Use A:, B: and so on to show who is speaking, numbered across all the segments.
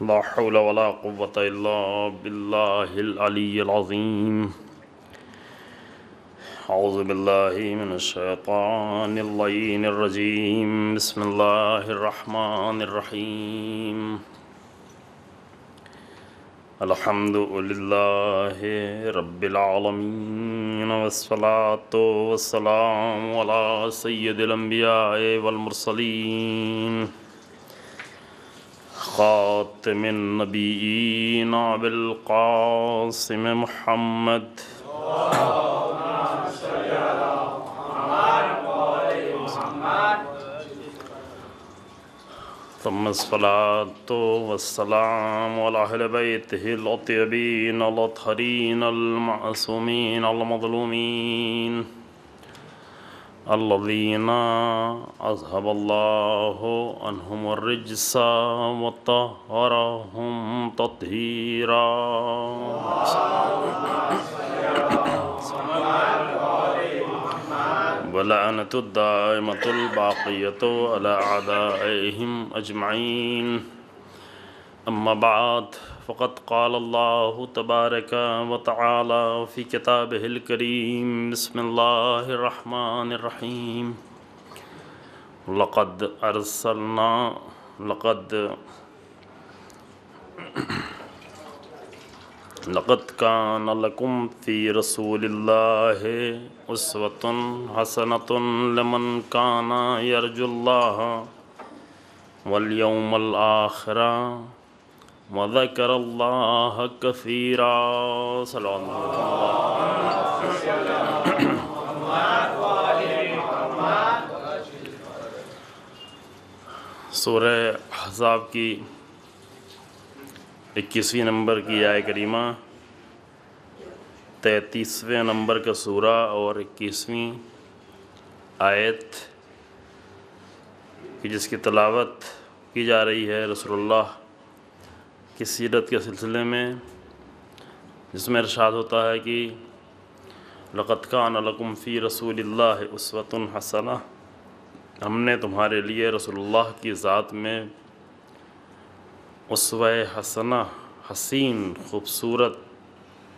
A: لا حول ولا قوة إلا بالله العلي العظيم. أعوذ بالله من الشيطان اللعين الرجيم. بسم الله الرحمن الرحيم. الحمد لله رب العالمين، والصلاة والسلام على سيد الأنبياء والمرسلين، خاتم النبيين أبي القاسم محمد ثم الصلاة والسلام على أهل بيته الطيبين الأطهرين المعصومين المظلومين الذين أذهب الله عنهم الرجس وطهرهم تطهيرا. ولعنة الدائمة الباقية على أعدائهم أجمعين. أما بعد، فقد قال الله تبارك وتعالى في كتابه الكريم. بسم الله الرحمن الرحيم. لقد كان لكم في رسول الله أسوة حسنة لمن كان يرجو الله واليوم الآخر وذكر الله كثيرا. صلی اللہ سورہ احزاب کی 21ویں نمبر کی آیہ کریمہ، 33ویں نمبر کا سورہ اور 21ویں آیت کی جس کی تلاوت کی جا رہی ہے رسول اللہ کی سیرت کے سلسلے میں، جس میں ارشاد ہوتا ہے کہ لقد کان لکم فی رسول اللہ اسوۃ حسنہ، ہم نے تمہارے لیے رسول اللہ کی ذات میں اسوہ حسنہ، حسین، خوبصورت،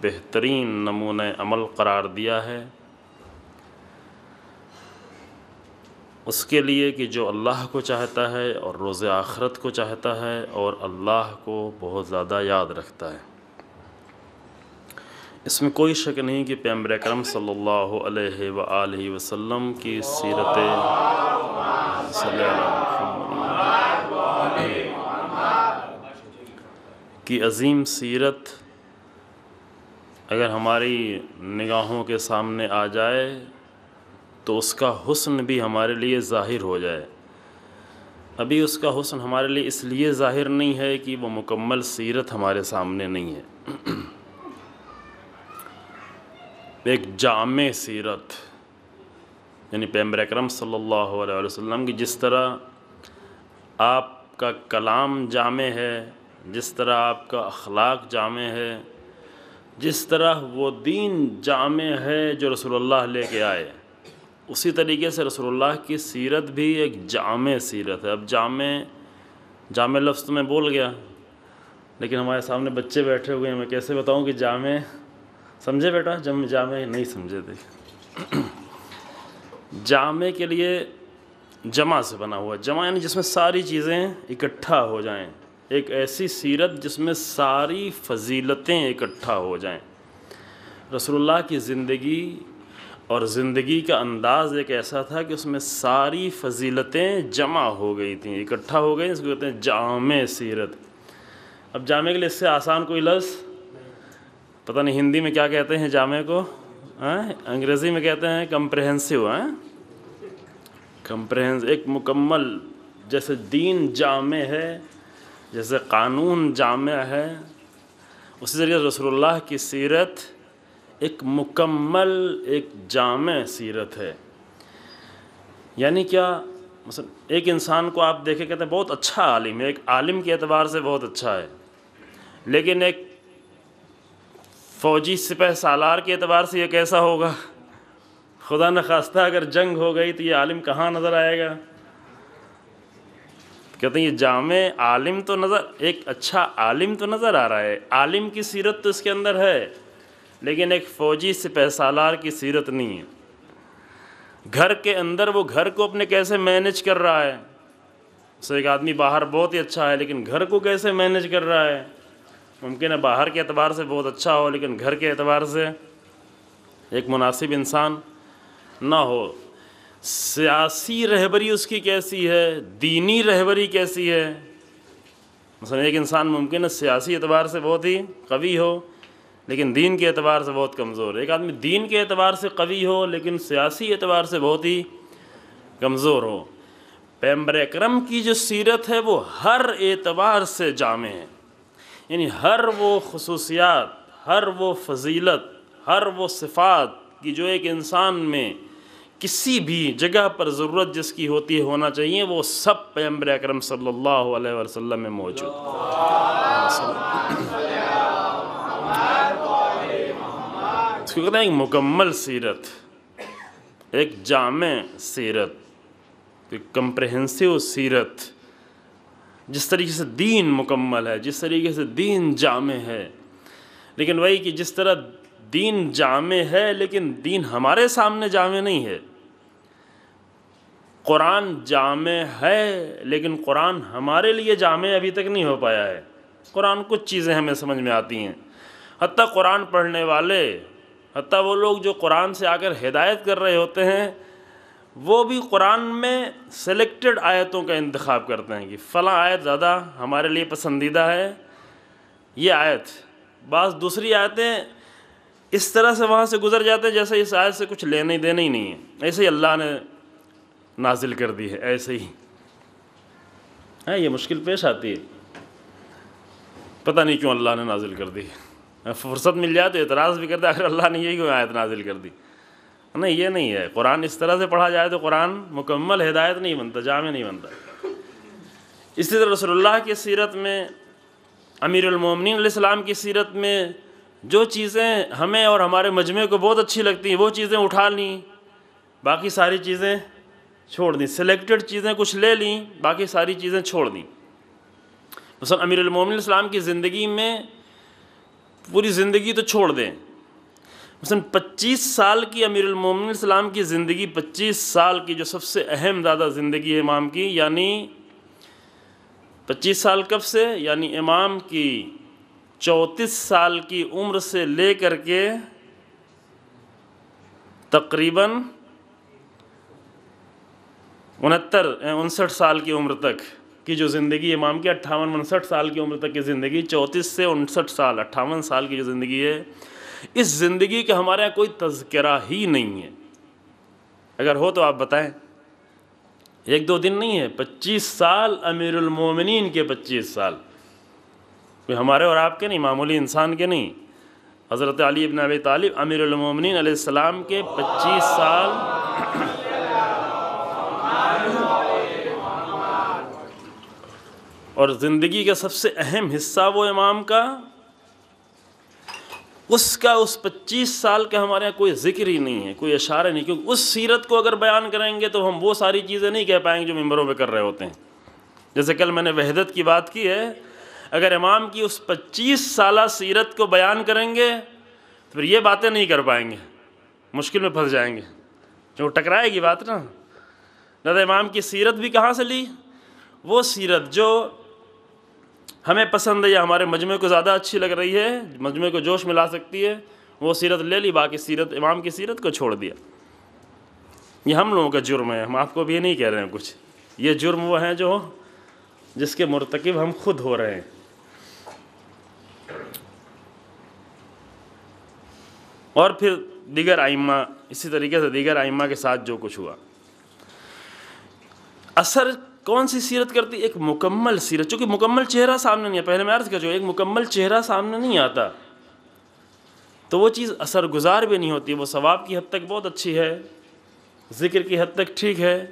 A: بہترین نمونہ عمل قرار دیا ہے، اس کے لیے کہ جو اللہ کو چاہتا ہے اور روز آخرت کو چاہتا ہے اور اللہ کو بہت زیادہ یاد رکھتا ہے۔ اس میں کوئی شک نہیں کہ پیغمبر اکرم صلی اللہ علیہ وآلہ وسلم کی سیرت صلی اللہ کی عظیم سیرت اگر ہماری نگاہوں کے سامنے آ جائے تو اس کا حسن بھی ہمارے لیے ظاہر ہو جائے۔ ابھی اس کا حسن ہمارے لیے اس لیے ظاہر نہیں ہے کہ وہ مکمل سیرت ہمارے سامنے نہیں ہے۔ ایک جامع سیرت، یعنی پیغمبر اکرم صلی اللہ علیہ وسلم کی جس طرح آپ کا کلام جامع ہے، جس طرح آپ کا اخلاق جامع ہے، جس طرح وہ دین جامع ہے جو رسول اللہ لے کے آئے، اسی طریقے سے رسول اللہ کی سیرت بھی ایک جامع سیرت ہے۔ اب جامع لفظ تو میں بول گیا، لیکن ہمارے سامنے بچے بیٹھے ہوئے ہیں، میں کیسے بتاؤں کہ جامع سمجھے بیٹا؟ جامع نہیں سمجھے تھے۔ جامع کے لیے جمع سے بنا ہوا، جمع یعنی جس میں ساری چیزیں اکٹھا ہو جائیں، ایک ایسی سیرت جس میں ساری فضیلتیں اکٹھا ہو جائیں۔ رسول اللہ کی زندگی اور زندگی کا انداز ایک ایسا تھا کہ اس میں ساری فضیلتیں جمع ہو گئی تھیں، اکٹھا ہو گئی، اس کو کہتے ہیں جامع سیرت۔ اب جامع کے لیے اس سے آسان کوئی لفظ پتہ نہیں ہندی میں کیا کہتے ہیں جامع کو، انگریزی میں کہتے ہیں کمپریہنسو، ایک مکمل، جیسے دین جامع ہے، جیسے قانون جامع ہے، اسی طریقے سے رسول اللہ کی سیرت ایک مکمل، ایک جامع سیرت ہے۔ یعنی کیا؟ مثلا ایک انسان کو آپ دیکھیں کہتے ہیں بہت اچھا عالم ہے، ایک عالم کے اعتبار سے بہت اچھا ہے، لیکن ایک فوجی سپہ سالار کے اعتبار سے یہ کیسا ہوگا؟ خدا نخواستہ اگر جنگ ہو گئی تو یہ عالم کہاں نظر آئے گا؟ کہتے ہیں یہ جامع عالم تو نظر، ایک اچھا عالم تو نظر آ رہا ہے، عالم کی سیرت تو اس کے اندر ہے، لیکن ایک فوجی سپہ سالار کی سیرت نہیں ہے۔ گھر کے اندر وہ گھر کو اپنے کیسے مینج کر رہا ہے، سو ایک آدمی باہر بہت ہی اچھا ہے لیکن گھر کو کیسے مینج کر رہا ہے، ممکن ہے باہر کے اعتبار سے بہت اچھا ہو لیکن گھر کے اعتبار سے ایک مناسب انسان نہ ہو۔ سیاسی رہبری اس کی کیسی ہے، دینی رہبری کیسی ہے۔ مثلا ایک انسان ممکن ہے سیاسی اعتبار سے بہت ہی قوی ہو لیکن دین کے اعتبار سے بہت کمزور ہے، ایک آدمی دین کے اعتبار سے قوی ہو لیکن سیاسی اعتبار سے بہت ہی کمزور ہو۔ پیغمبر اکرم کی جو سیرت ہے وہ ہر اعتبار سے جامع ہے، یعنی ہر وہ خصوصیات، ہر وہ فضیلت، ہر وہ صفات کی جو ایک انسان میں کسی بھی جگہ پر ضرورت جس کی ہوتی ہے ہونا چاہیے، وہ سب پیغمبر اکرم صلی اللہ علیہ وسلم میں موجود اس کو کہتے ہیں ایک مکمل سیرت، ایک جامع سیرت، ایک کمپریہنسو سیرت۔ جس طریقے سے دین مکمل ہے، جس طریقے سے دین جامع ہے، لیکن وہی کہ جس طرح دین جامع ہے لیکن دین ہمارے سامنے جامع نہیں ہے۔ قرآن جامع ہے لیکن قرآن ہمارے لیے جامع ابھی تک نہیں ہو پایا ہے۔ قرآن کچھ چیزیں ہمیں سمجھ میں آتی ہیں، حتیٰ قرآن پڑھنے والے، حتیٰ وہ لوگ جو قرآن سے آ کر ہدایت کر رہے ہوتے ہیں، وہ بھی قرآن میں سلیکٹڈ آیتوں کا انتخاب کرتے ہیں کہ فلاں آیت زیادہ ہمارے لیے پسندیدہ ہے، یہ آیت۔ بعض دوسری آیتیں اس طرح سے وہاں سے گزر جاتے ہیں جیسے اس آیت سے کچھ لینے دینے ہی نہیں ہے، ایسے ہی اللہ نے نازل کر دی ہے، ایسے ہی ہے۔ یہ مشکل پیش آتی ہے، پتہ نہیں کیوں اللہ نے نازل کر دی، فرصت مل جائے تو اعتراض بھی کرتے آخر اللہ نے یہی کیوں آیت نازل کر دی۔ نہیں، یہ نہیں ہے۔ قرآن اس طرح سے پڑھا جائے تو قرآن مکمل ہدایت نہیں بنتا، جامع نہیں بنتا۔ اسی طرح رسول اللہ کی سیرت میں، امیر المومنین علیہ السلام کی سیرت میں جو چیزیں ہمیں اور ہمارے مجمع کو بہت اچھی لگتی ہیں وہ چیزیں اٹھا لیں، باقی ساری چیزیں چھوڑ دیں، سلیکٹڈ چیزیں کچھ لے لیں، باقی ساری چیزیں چھوڑ دیں۔ مثلا امیر المومنین علیہ السلام کی زندگی میں پوری زندگی تو چھوڑ دیں، مثلا 25 سال کی امیر المومنین علیہ السلام کی زندگی، 25 سال کی جو سب سے اہم زیادہ زندگی ہے امام کی، یعنی 25 سال کب سے، یعنی امام کی 34 سال کی عمر سے لے کر کے تقریباً 59 سال کی عمر تک کی جو زندگی امام کی، 58-59 سال کی عمر تک کی زندگی، 34 سے 59 سال، 58 سال کی جو زندگی ہے، اس زندگی کا ہمارے یہاں کوئی تذکرہ ہی نہیں ہے۔ اگر ہو تو آپ بتائیں، ایک دو دن نہیں ہے، 25 سال امیر المومنین کے، 25 سال کوئی ہمارے اور آپ کے نہیں، معمولی انسان کے نہیں۔ حضرت علی بن ابی طالب امیر المومنین علیہ السلام کے 25 سال اور زندگی کا سب سے اہم حصہ وہ امام کا، اس 25 سال کا ہمارے یہاں کوئی ذکر ہی نہیں ہے، کوئی اشارہ نہیں، کیونکہ اس سیرت کو اگر بیان کریں گے تو ہم وہ ساری چیزیں نہیں کہہ پائیں گے جو ممبروں پہ کر رہے ہوتے ہیں۔ جیسے کل میں نے وحدت کی بات کی ہے، اگر امام کی اس 25 سالہ سیرت کو بیان کریں گے تو پھر یہ باتیں نہیں کر پائیں گے، مشکل میں پھنس جائیں گے، جو ٹکرائے گی بات نا۔ لہذا امام کی سیرت بھی کہاں سے لی؟ وہ سیرت جو ہمیں پسند ہے یا ہمارے مجمع کو زیادہ اچھی لگ رہی ہے، مجمع کو جوش میں لا سکتی ہے، وہ سیرت لے لی، باقی سیرت، امام کی سیرت کو چھوڑ دیا۔ یہ ہم لوگوں کا جرم ہے، ہم آپ کو بھی یہ نہیں کہہ رہے ہیں کچھ، یہ جرم وہ ہیں جو جس کے مرتکب ہم خود ہو رہے ہیں۔ اور پھر دیگر ائمہ، اسی طریقے سے دیگر ائمہ کے ساتھ جو کچھ ہوا۔ اثر کون سی سیرت کرتی؟ ایک مکمل سیرت، چونکہ مکمل چہرہ سامنے نہیں ہے، پہلے میں عرض کر چکا، ایک مکمل چہرہ سامنے نہیں آتا تو وہ چیز اثر گزار بھی نہیں ہوتی۔ وہ ثواب کی حد تک بہت اچھی ہے، ذکر کی حد تک ٹھیک ہے،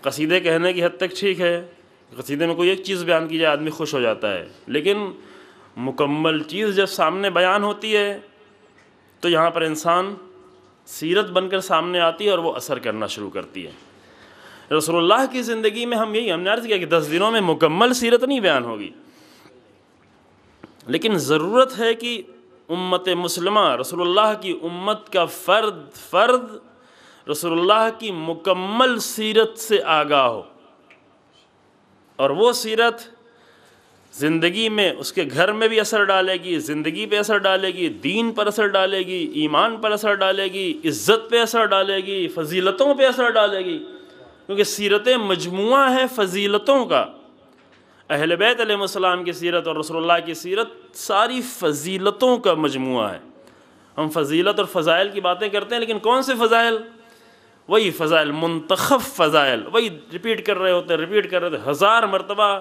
A: قصیدے کہنے کی حد تک ٹھیک ہے، قصیدے میں کوئی ایک چیز بیان کی جائے آدمی خوش ہو جاتا ہے، لیکن مکمل چیز جب سامنے بیان ہوتی ہے تو یہاں پر انسان سیرت بن کر سامنے آتی ہے اور وہ اثر کرنا شروع کرتی ہے۔ رسول اللہ کی زندگی میں ہم نے عرض کیا کہ 10 دنوں میں مکمل سیرت نہیں بیان ہوگی، لیکن ضرورت ہے کہ امت مسلمہ رسول اللہ کی امت کا فرد رسول اللہ کی مکمل سیرت سے آگاہ ہو، اور وہ سیرت زندگی میں اس کے گھر میں بھی اثر ڈالے گی، زندگی پہ اثر ڈالے گی، دین پر اثر ڈالے گی، ایمان پر اثر ڈالے گی، عزت پہ اثر ڈالے گی، فضیلتوں پہ اثر ڈالے گی، کیونکہ سیرتیں مجموعہ ہے فضیلتوں کا۔ اہل بیت علیہ السلام کی سیرت اور رسول اللہ کی سیرت ساری فضیلتوں کا مجموعہ ہے۔ ہم فضیلت اور فضائل کی باتیں کرتے ہیں، لیکن کون سے فضائل؟ وہی فضائل، منتخب فضائل، وہی ریپیٹ کر رہے ہوتے ہیں 1000 مرتبہ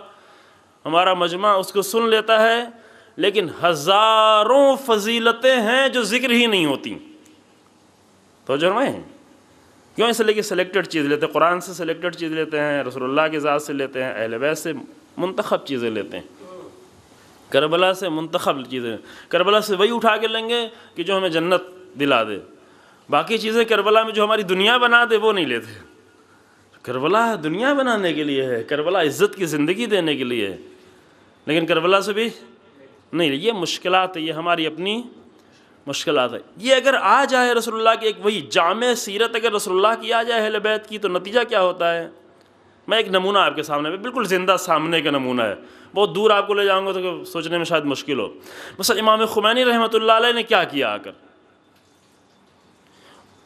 A: ہمارا مجمع اس کو سن لیتا ہے، لیکن ہزاروں فضیلتیں ہیں جو ذکر ہی نہیں ہوتی۔ تو جرمائیں کیوں؟ اس لیے کہ سلیکٹڈ چیز لیتے ہیں، قرآن سے سلیکٹڈ چیز لیتے ہیں، رسول اللہ کی ذات سے لیتے ہیں، اہل بیت سے منتخب چیزیں لیتے ہیں، کربلا سے منتخب چیزیں، کربلا سے وہی اٹھا کے لیں گے کہ جو ہمیں جنت دلا دے، باقی چیزیں کربلا میں جو ہماری دنیا بنا دے وہ نہیں لیتے۔ کربلا دنیا بنانے کے لیے ہے، کربلا عزت کی زندگی دینے کے لیے ہے، لیکن کربلا سے بھی نہیں۔ یہ مشکلات ہے، یہ ہماری اپنی مشکلات ہے۔ یہ اگر آ جائے رسول اللہ کی ایک وہی جامع سیرت اگر رسول اللہ کی آ جائے اہل بیت کی، تو نتیجہ کیا ہوتا ہے؟ میں ایک نمونہ آپ کے سامنے، بالکل زندہ سامنے کا نمونہ ہے، بہت دور آپ کو لے جاؤں گا تو سوچنے میں شاید مشکل ہو۔ مثلا امام خمینی رحمۃ اللہ علیہ نے کیا کیا آ کر؟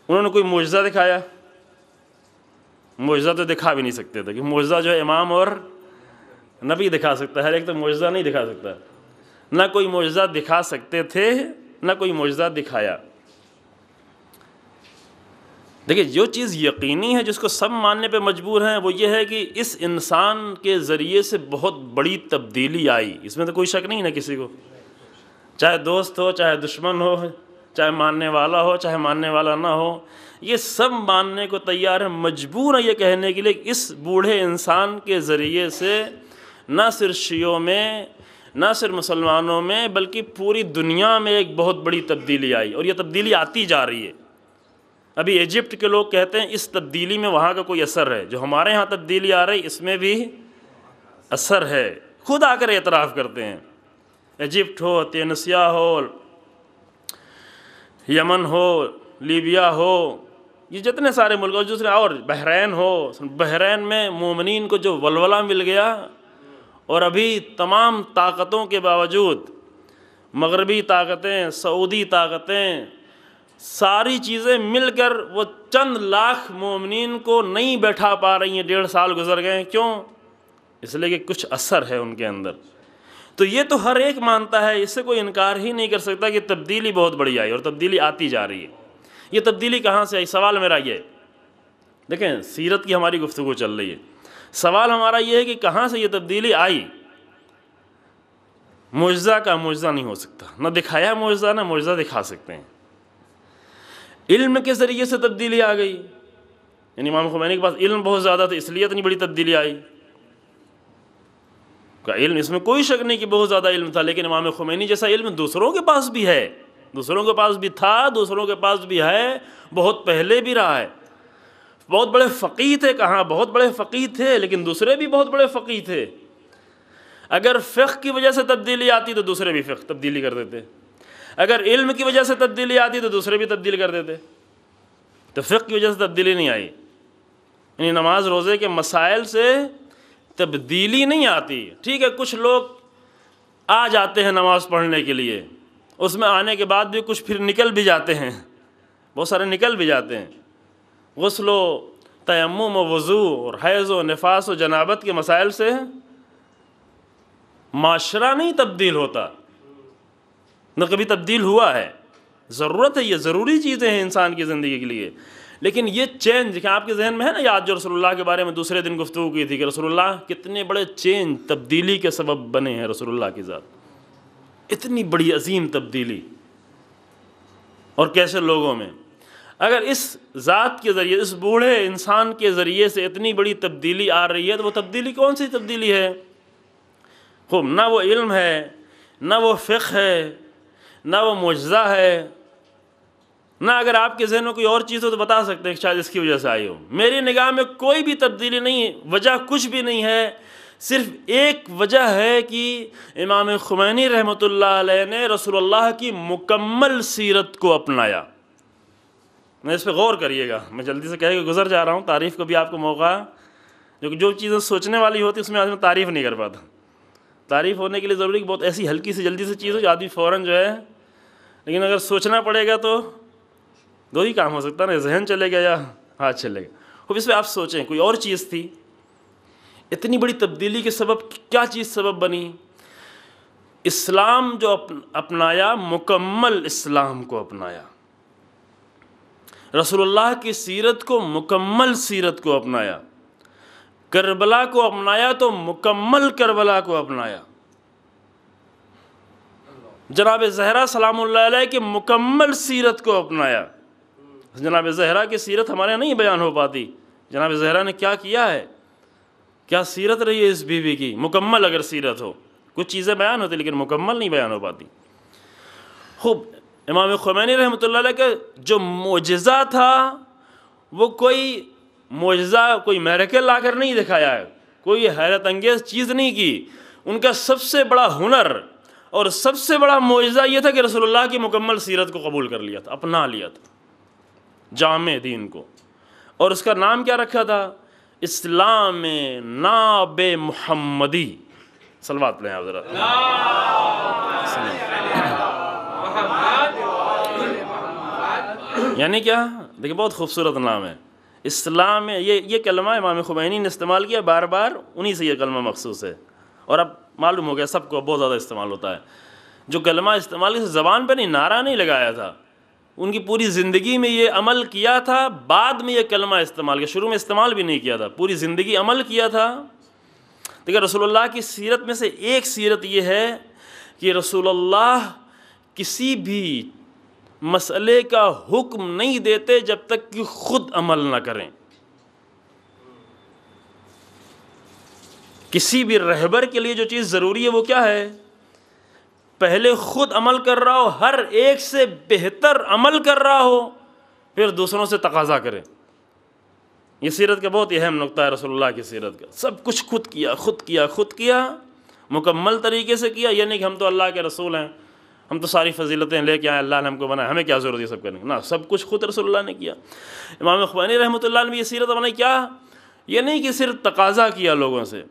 A: انہوں نے کوئی معجزہ دکھایا؟ معجزہ تو دکھا بھی نہیں سکتے تھے، کہ معجزہ جو ہے امام اور نبی دکھا سکتا ہے، ایک تو معجزہ نہیں دکھا سکتا، نہ کوئی معجزہ دکھا سکتے تھے نہ کوئی معجزہ دکھایا۔ دیکھیں، جو چیز یقینی ہے جس کو سب ماننے پہ مجبور ہیں وہ یہ ہے کہ اس انسان کے ذریعے سے بہت بڑی تبدیلی آئی، اس میں تو کوئی شک نہیں نا کسی کو، چاہے دوست ہو، چاہے دشمن ہو، چاہے ماننے والا ہو، چاہے ماننے والا نہ ہو، یہ سب ماننے کو تیار ہے، مجبور ہیں یہ کہنے کے لیے کہ اس بوڑھے انسان کے ذریعے سے نہ صرف شیعوں میں، نہ صرف مسلمانوں میں، بلکہ پوری دنیا میں ایک بہت بڑی تبدیلی آئی، اور یہ تبدیلی آتی جا رہی ہے۔ ابھی ایجپٹ کے لوگ کہتے ہیں اس تبدیلی میں وہاں کا کوئی اثر ہے، جو ہمارے ہاں تبدیلی آ رہی اس میں بھی اثر ہے، خود آ کر اعتراف کرتے ہیں۔ ایجپٹ ہو، تیونسیا ہو، یمن ہو، لیبیا ہو، یہ جتنے سارے ملک اور بحرین ہو، بحرین میں مومنین کو جو ولولہ مل گیا، اور ابھی تمام طاقتوں کے باوجود، مغربی طاقتیں، سعودی طاقتیں، ساری چیزیں مل کر وہ چند لاکھ مومنین کو نہیں بیٹھا پا رہی ہیں، 1.5 سال گزر گئے ہیں۔ کیوں؟ اس لیے کہ کچھ اثر ہے ان کے اندر۔ تو یہ تو ہر ایک مانتا ہے، اس سے کوئی انکار ہی نہیں کر سکتا کہ تبدیلی بہت بڑی آئی، اور تبدیلی آتی جا رہی ہے۔ یہ تبدیلی کہاں سے آئی؟ سوال میرا یہ، دیکھیں سیرت کی ہماری گفتگو چل رہی ہے، سوال ہمارا یہ ہے کہ کہاں سے یہ تبدیلی آئی؟ معجزہ کا معجزہ نہیں ہو سکتا، نہ دکھایا معجزہ، نہ معجزہ دکھا سکتے ہیں۔ علم کے ذریعے سے تبدیلی آ گئی، یعنی امام خمینی کے پاس علم بہت زیادہ تھا، اس لیے اتنی بڑی تبدیلی آئی۔ کا علم، اس میں کوئی شک نہیں کہ بہت زیادہ علم تھا، لیکن امام خمینی جیسا علم دوسروں کے پاس بھی ہے، دوسروں کے پاس بھی تھا، دوسروں کے پاس بھی ہے، بہت پہلے بھی رہا ہے۔ بہت بڑے فقیہ تھے، کہاں بہت بڑے فقیہ تھے، لیکن دوسرے بھی بہت بڑے فقیہ تھے۔ اگر فقہ کی وجہ سے تبدیلی آتی تو دوسرے بھی فقہ تبدیلی کر دیتے، اگر علم کی وجہ سے تبدیلی آتی تو دوسرے بھی تبدیل کر دیتے۔ تو فقہ کی وجہ سے تبدیلی نہیں آئی، یعنی نماز روزے کے مسائل سے تبدیلی نہیں آتی۔ ٹھیک ہے، کچھ لوگ آ جاتے ہیں نماز پڑھنے کے لیے، اس میں آنے کے بعد بھی کچھ پھر نکل بھی جاتے ہیں، بہت سارے نکل بھی جاتے ہیں۔ غسل و تیمم و وضو اور حیض و نفاس و جنابت کے مسائل سے معاشرہ نہیں تبدیل ہوتا، نہ کبھی تبدیل ہوا ہے۔ ضرورت ہے، یہ ضروری چیزیں ہیں انسان کی زندگی کے لیے، لیکن یہ چینج کہ آپ کے ذہن میں ہے نا یاد، جو رسول اللہ کے بارے میں دوسرے دن گفتگو کی تھی کہ رسول اللہ کتنے بڑے چینج، تبدیلی کے سبب بنے ہیں رسول اللہ کی ذات، اتنی بڑی عظیم تبدیلی، اور کیسے لوگوں میں۔ اگر اس ذات کے ذریعے، اس بوڑھے انسان کے ذریعے سے اتنی بڑی تبدیلی آ رہی ہے تو وہ تبدیلی کون سی تبدیلی ہے؟ خوب، نہ وہ علم ہے، نہ وہ فقہ ہے، نہ وہ معجزہ ہے، نہ اگر آپ کے ذہن میں کوئی اور چیز ہو تو بتا سکتے ہیں کہ شاید اس کی وجہ سے آئی ہو. میری نگاہ میں کوئی بھی تبدیلی نہیں، وجہ کچھ بھی نہیں ہے، صرف ایک وجہ ہے کہ امام خمینی رحمۃ اللہ علیہ نے رسول اللہ کی مکمل سیرت کو اپنایا. میں اس پہ غور کریے گا، میں جلدی سے کہہ کے گزر جا رہا ہوں، تعریف کو بھی آپ کو موقع، جو چیزیں سوچنے والی ہوتی اس میں آدمی تعریف نہیں کر پاتا. تعریف ہونے کے لیے ضروری کہ بہت ایسی ہلکی سی جلدی سے چیز ہو جو آدمی فوراً جو ہے، لیکن اگر سوچنا پڑے گا تو دو ہی کام ہو سکتا ہے نا، ذہن چلے گا یا ہاتھ چلے گا. خوب اس پہ آپ سوچیں کوئی اور چیز تھی اتنی بڑی تبدیلی کے سبب، کیا چیز سبب بنی؟ اسلام جو اپنایا، مکمل اسلام کو اپنایا، رسول اللہ کی سیرت کو، مکمل سیرت کو اپنایا، کربلا کو اپنایا تو مکمل کربلا کو اپنایا، جناب زہرا سلام اللہ علیہ کی مکمل سیرت کو اپنایا. جناب زہرا کی سیرت ہمارے یہاں نہیں بیان ہو پاتی، جناب زہرا نے کیا کیا ہے، کیا سیرت رہی ہے اس بیوی کی. مکمل اگر سیرت ہو، کچھ چیزیں بیان ہوتی لیکن مکمل نہیں بیان ہو پاتی. خوب امام خمینی رحمۃ اللہ علیہ کا جو معجزہ تھا وہ کوئی معجزہ، کوئی میریکل لا کر نہیں دکھایا ہے، کوئی حیرت انگیز چیز نہیں کی. ان کا سب سے بڑا ہنر اور سب سے بڑا معجزہ یہ تھا کہ رسول اللہ کی مکمل سیرت کو قبول کر لیا تھا، اپنا لیا تھا جامع دین کو. اور اس کا نام کیا رکھا تھا؟ اسلام ناب محمدی. صلوات پڑھیں آپ ذرا. یعنی کیا؟ دیکھیں بہت خوبصورت نام ہے اسلام. یہ کلمہ امام خمینی نے استعمال کیا بار بار، انہی سے یہ کلمہ مخصوص ہے. اور اب معلوم ہو گیا سب کو بہت زیادہ استعمال ہوتا ہے. جو کلمہ استعمال کیا زبان پہ نہیں، نعرہ نہیں لگایا تھا، ان کی پوری زندگی میں یہ عمل کیا تھا، بعد میں یہ کلمہ استعمال کیا، شروع میں استعمال بھی نہیں کیا تھا، پوری زندگی عمل کیا تھا. دیکھیں رسول اللہ کی سیرت میں سے ایک سیرت یہ ہے کہ رسول اللہ کسی بھی مسئلے کا حکم نہیں دیتے جب تک کہ خود عمل نہ کریں. کسی بھی رہبر کے لیے جو چیز ضروری ہے وہ کیا ہے؟ پہلے خود عمل کر رہا ہو، ہر ایک سے بہتر عمل کر رہا ہو، پھر دوسروں سے تقاضا کرے. یہ سیرت کا بہت اہم نقطہ ہے رسول اللہ کی سیرت کا. سب کچھ خود کیا، مکمل طریقے سے کیا. یہ نہیں کہ ہم تو اللہ کے رسول ہیں، ہم تو ساری فضیلتیں لے کے آئے، اللہ نے ہم کو بنایا، ہمیں کیا ضرورت ہے سب کرنے کی. نہ، سب کچھ خود رسول اللہ نے کیا. امام خمینی رحمۃ اللہ نے بھی یہ سیرت بنائی. کیا؟ یہ نہیں کہ صرف تقاضا کیا لوگوں سے،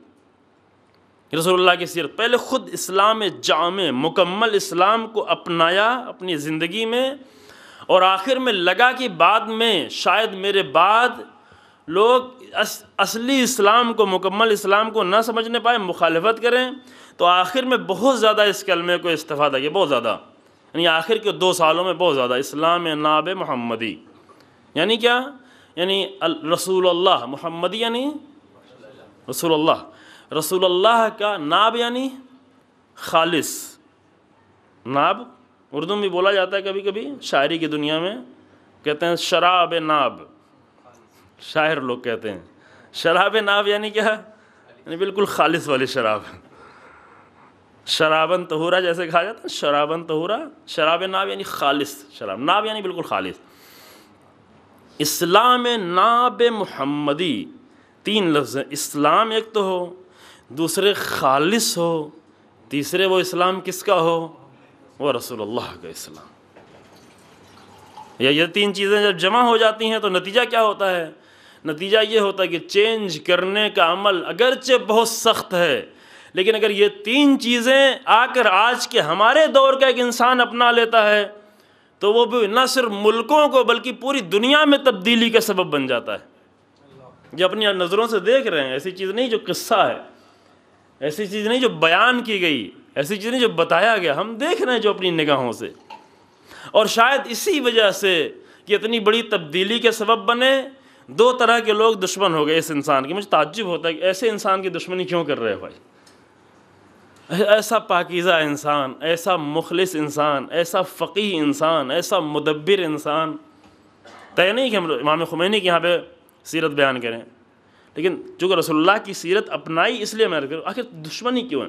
A: رسول اللہ کی سیرت پہلے خود اسلام جامع مکمل اسلام کو اپنایا اپنی زندگی میں، اور آخر میں لگا کہ بعد میں شاید میرے بعد لوگ اصلی اسلام کو، مکمل اسلام کو نہ سمجھنے پائے، مخالفت کریں، تو آخر میں بہت زیادہ اس کلمے کو استفادہ کیا، بہت زیادہ. یعنی آخر کے 2 سالوں میں بہت زیادہ اسلام ناب محمدی. یعنی کیا؟ یعنی رسول اللہ محمدی یعنی رسول اللہ، رسول اللہ کا ناب یعنی خالص. ناب اردو میں بولا جاتا ہے کبھی کبھی، شاعری کی دنیا میں کہتے ہیں شراب ناب، شاعر لوگ کہتے ہیں شراب ناب یعنی کیا؟ یعنی بالکل خالص والی شراب. شرابن طہورا جیسے کہا جاتا ہے، شرابن طہورا، شراب ناب یعنی خالص شراب، ناب یعنی بالکل خالص. اسلام ناب محمدی 3 لفظ ہیں. اسلام ایک تو ہو، دوسرے خالص ہو، تیسرے وہ اسلام کس کا ہو؟ وہ رسول اللہ کا اسلام. یہ 3 چیزیں جب جمع ہو جاتی ہیں تو نتیجہ کیا ہوتا ہے؟ نتیجہ یہ ہوتا ہے کہ چینج کرنے کا عمل اگرچہ بہت سخت ہے، لیکن اگر یہ 3 چیزیں آ کر آج کے ہمارے دور کا ایک انسان اپنا لیتا ہے تو وہ بھی نہ صرف ملکوں کو بلکہ پوری دنیا میں تبدیلی کا سبب بن جاتا ہے. جو اپنی نظروں سے دیکھ رہے ہیں، ایسی چیز نہیں جو قصہ ہے، ایسی چیز نہیں جو بیان کی گئی، ایسی چیز نہیں جو بتایا گیا، ہم دیکھ رہے ہیں جو اپنی نگاہوں سے. اور شاید اسی وجہ سے کہ اتنی بڑی تبدیلی کے سبب بنے، 2 طرح کے لوگ دشمن ہو گئے اس انسان کی. مجھے تعجب ہوتا ہے کہ ایسے انسان کی دشمنی کیوں کر رہے ہیں بھائی؟ ایسا پاکیزہ انسان، ایسا مخلص انسان، ایسا فقیہ انسان، ایسا مدبر انسان. طے نہیں کہ ہم امام خمینی کی یہاں پہ سیرت بیان کریں، لیکن چونکہ رسول اللہ کی سیرت اپنائی اس لیے میں کروں. آخر دشمنی کیوں ہے؟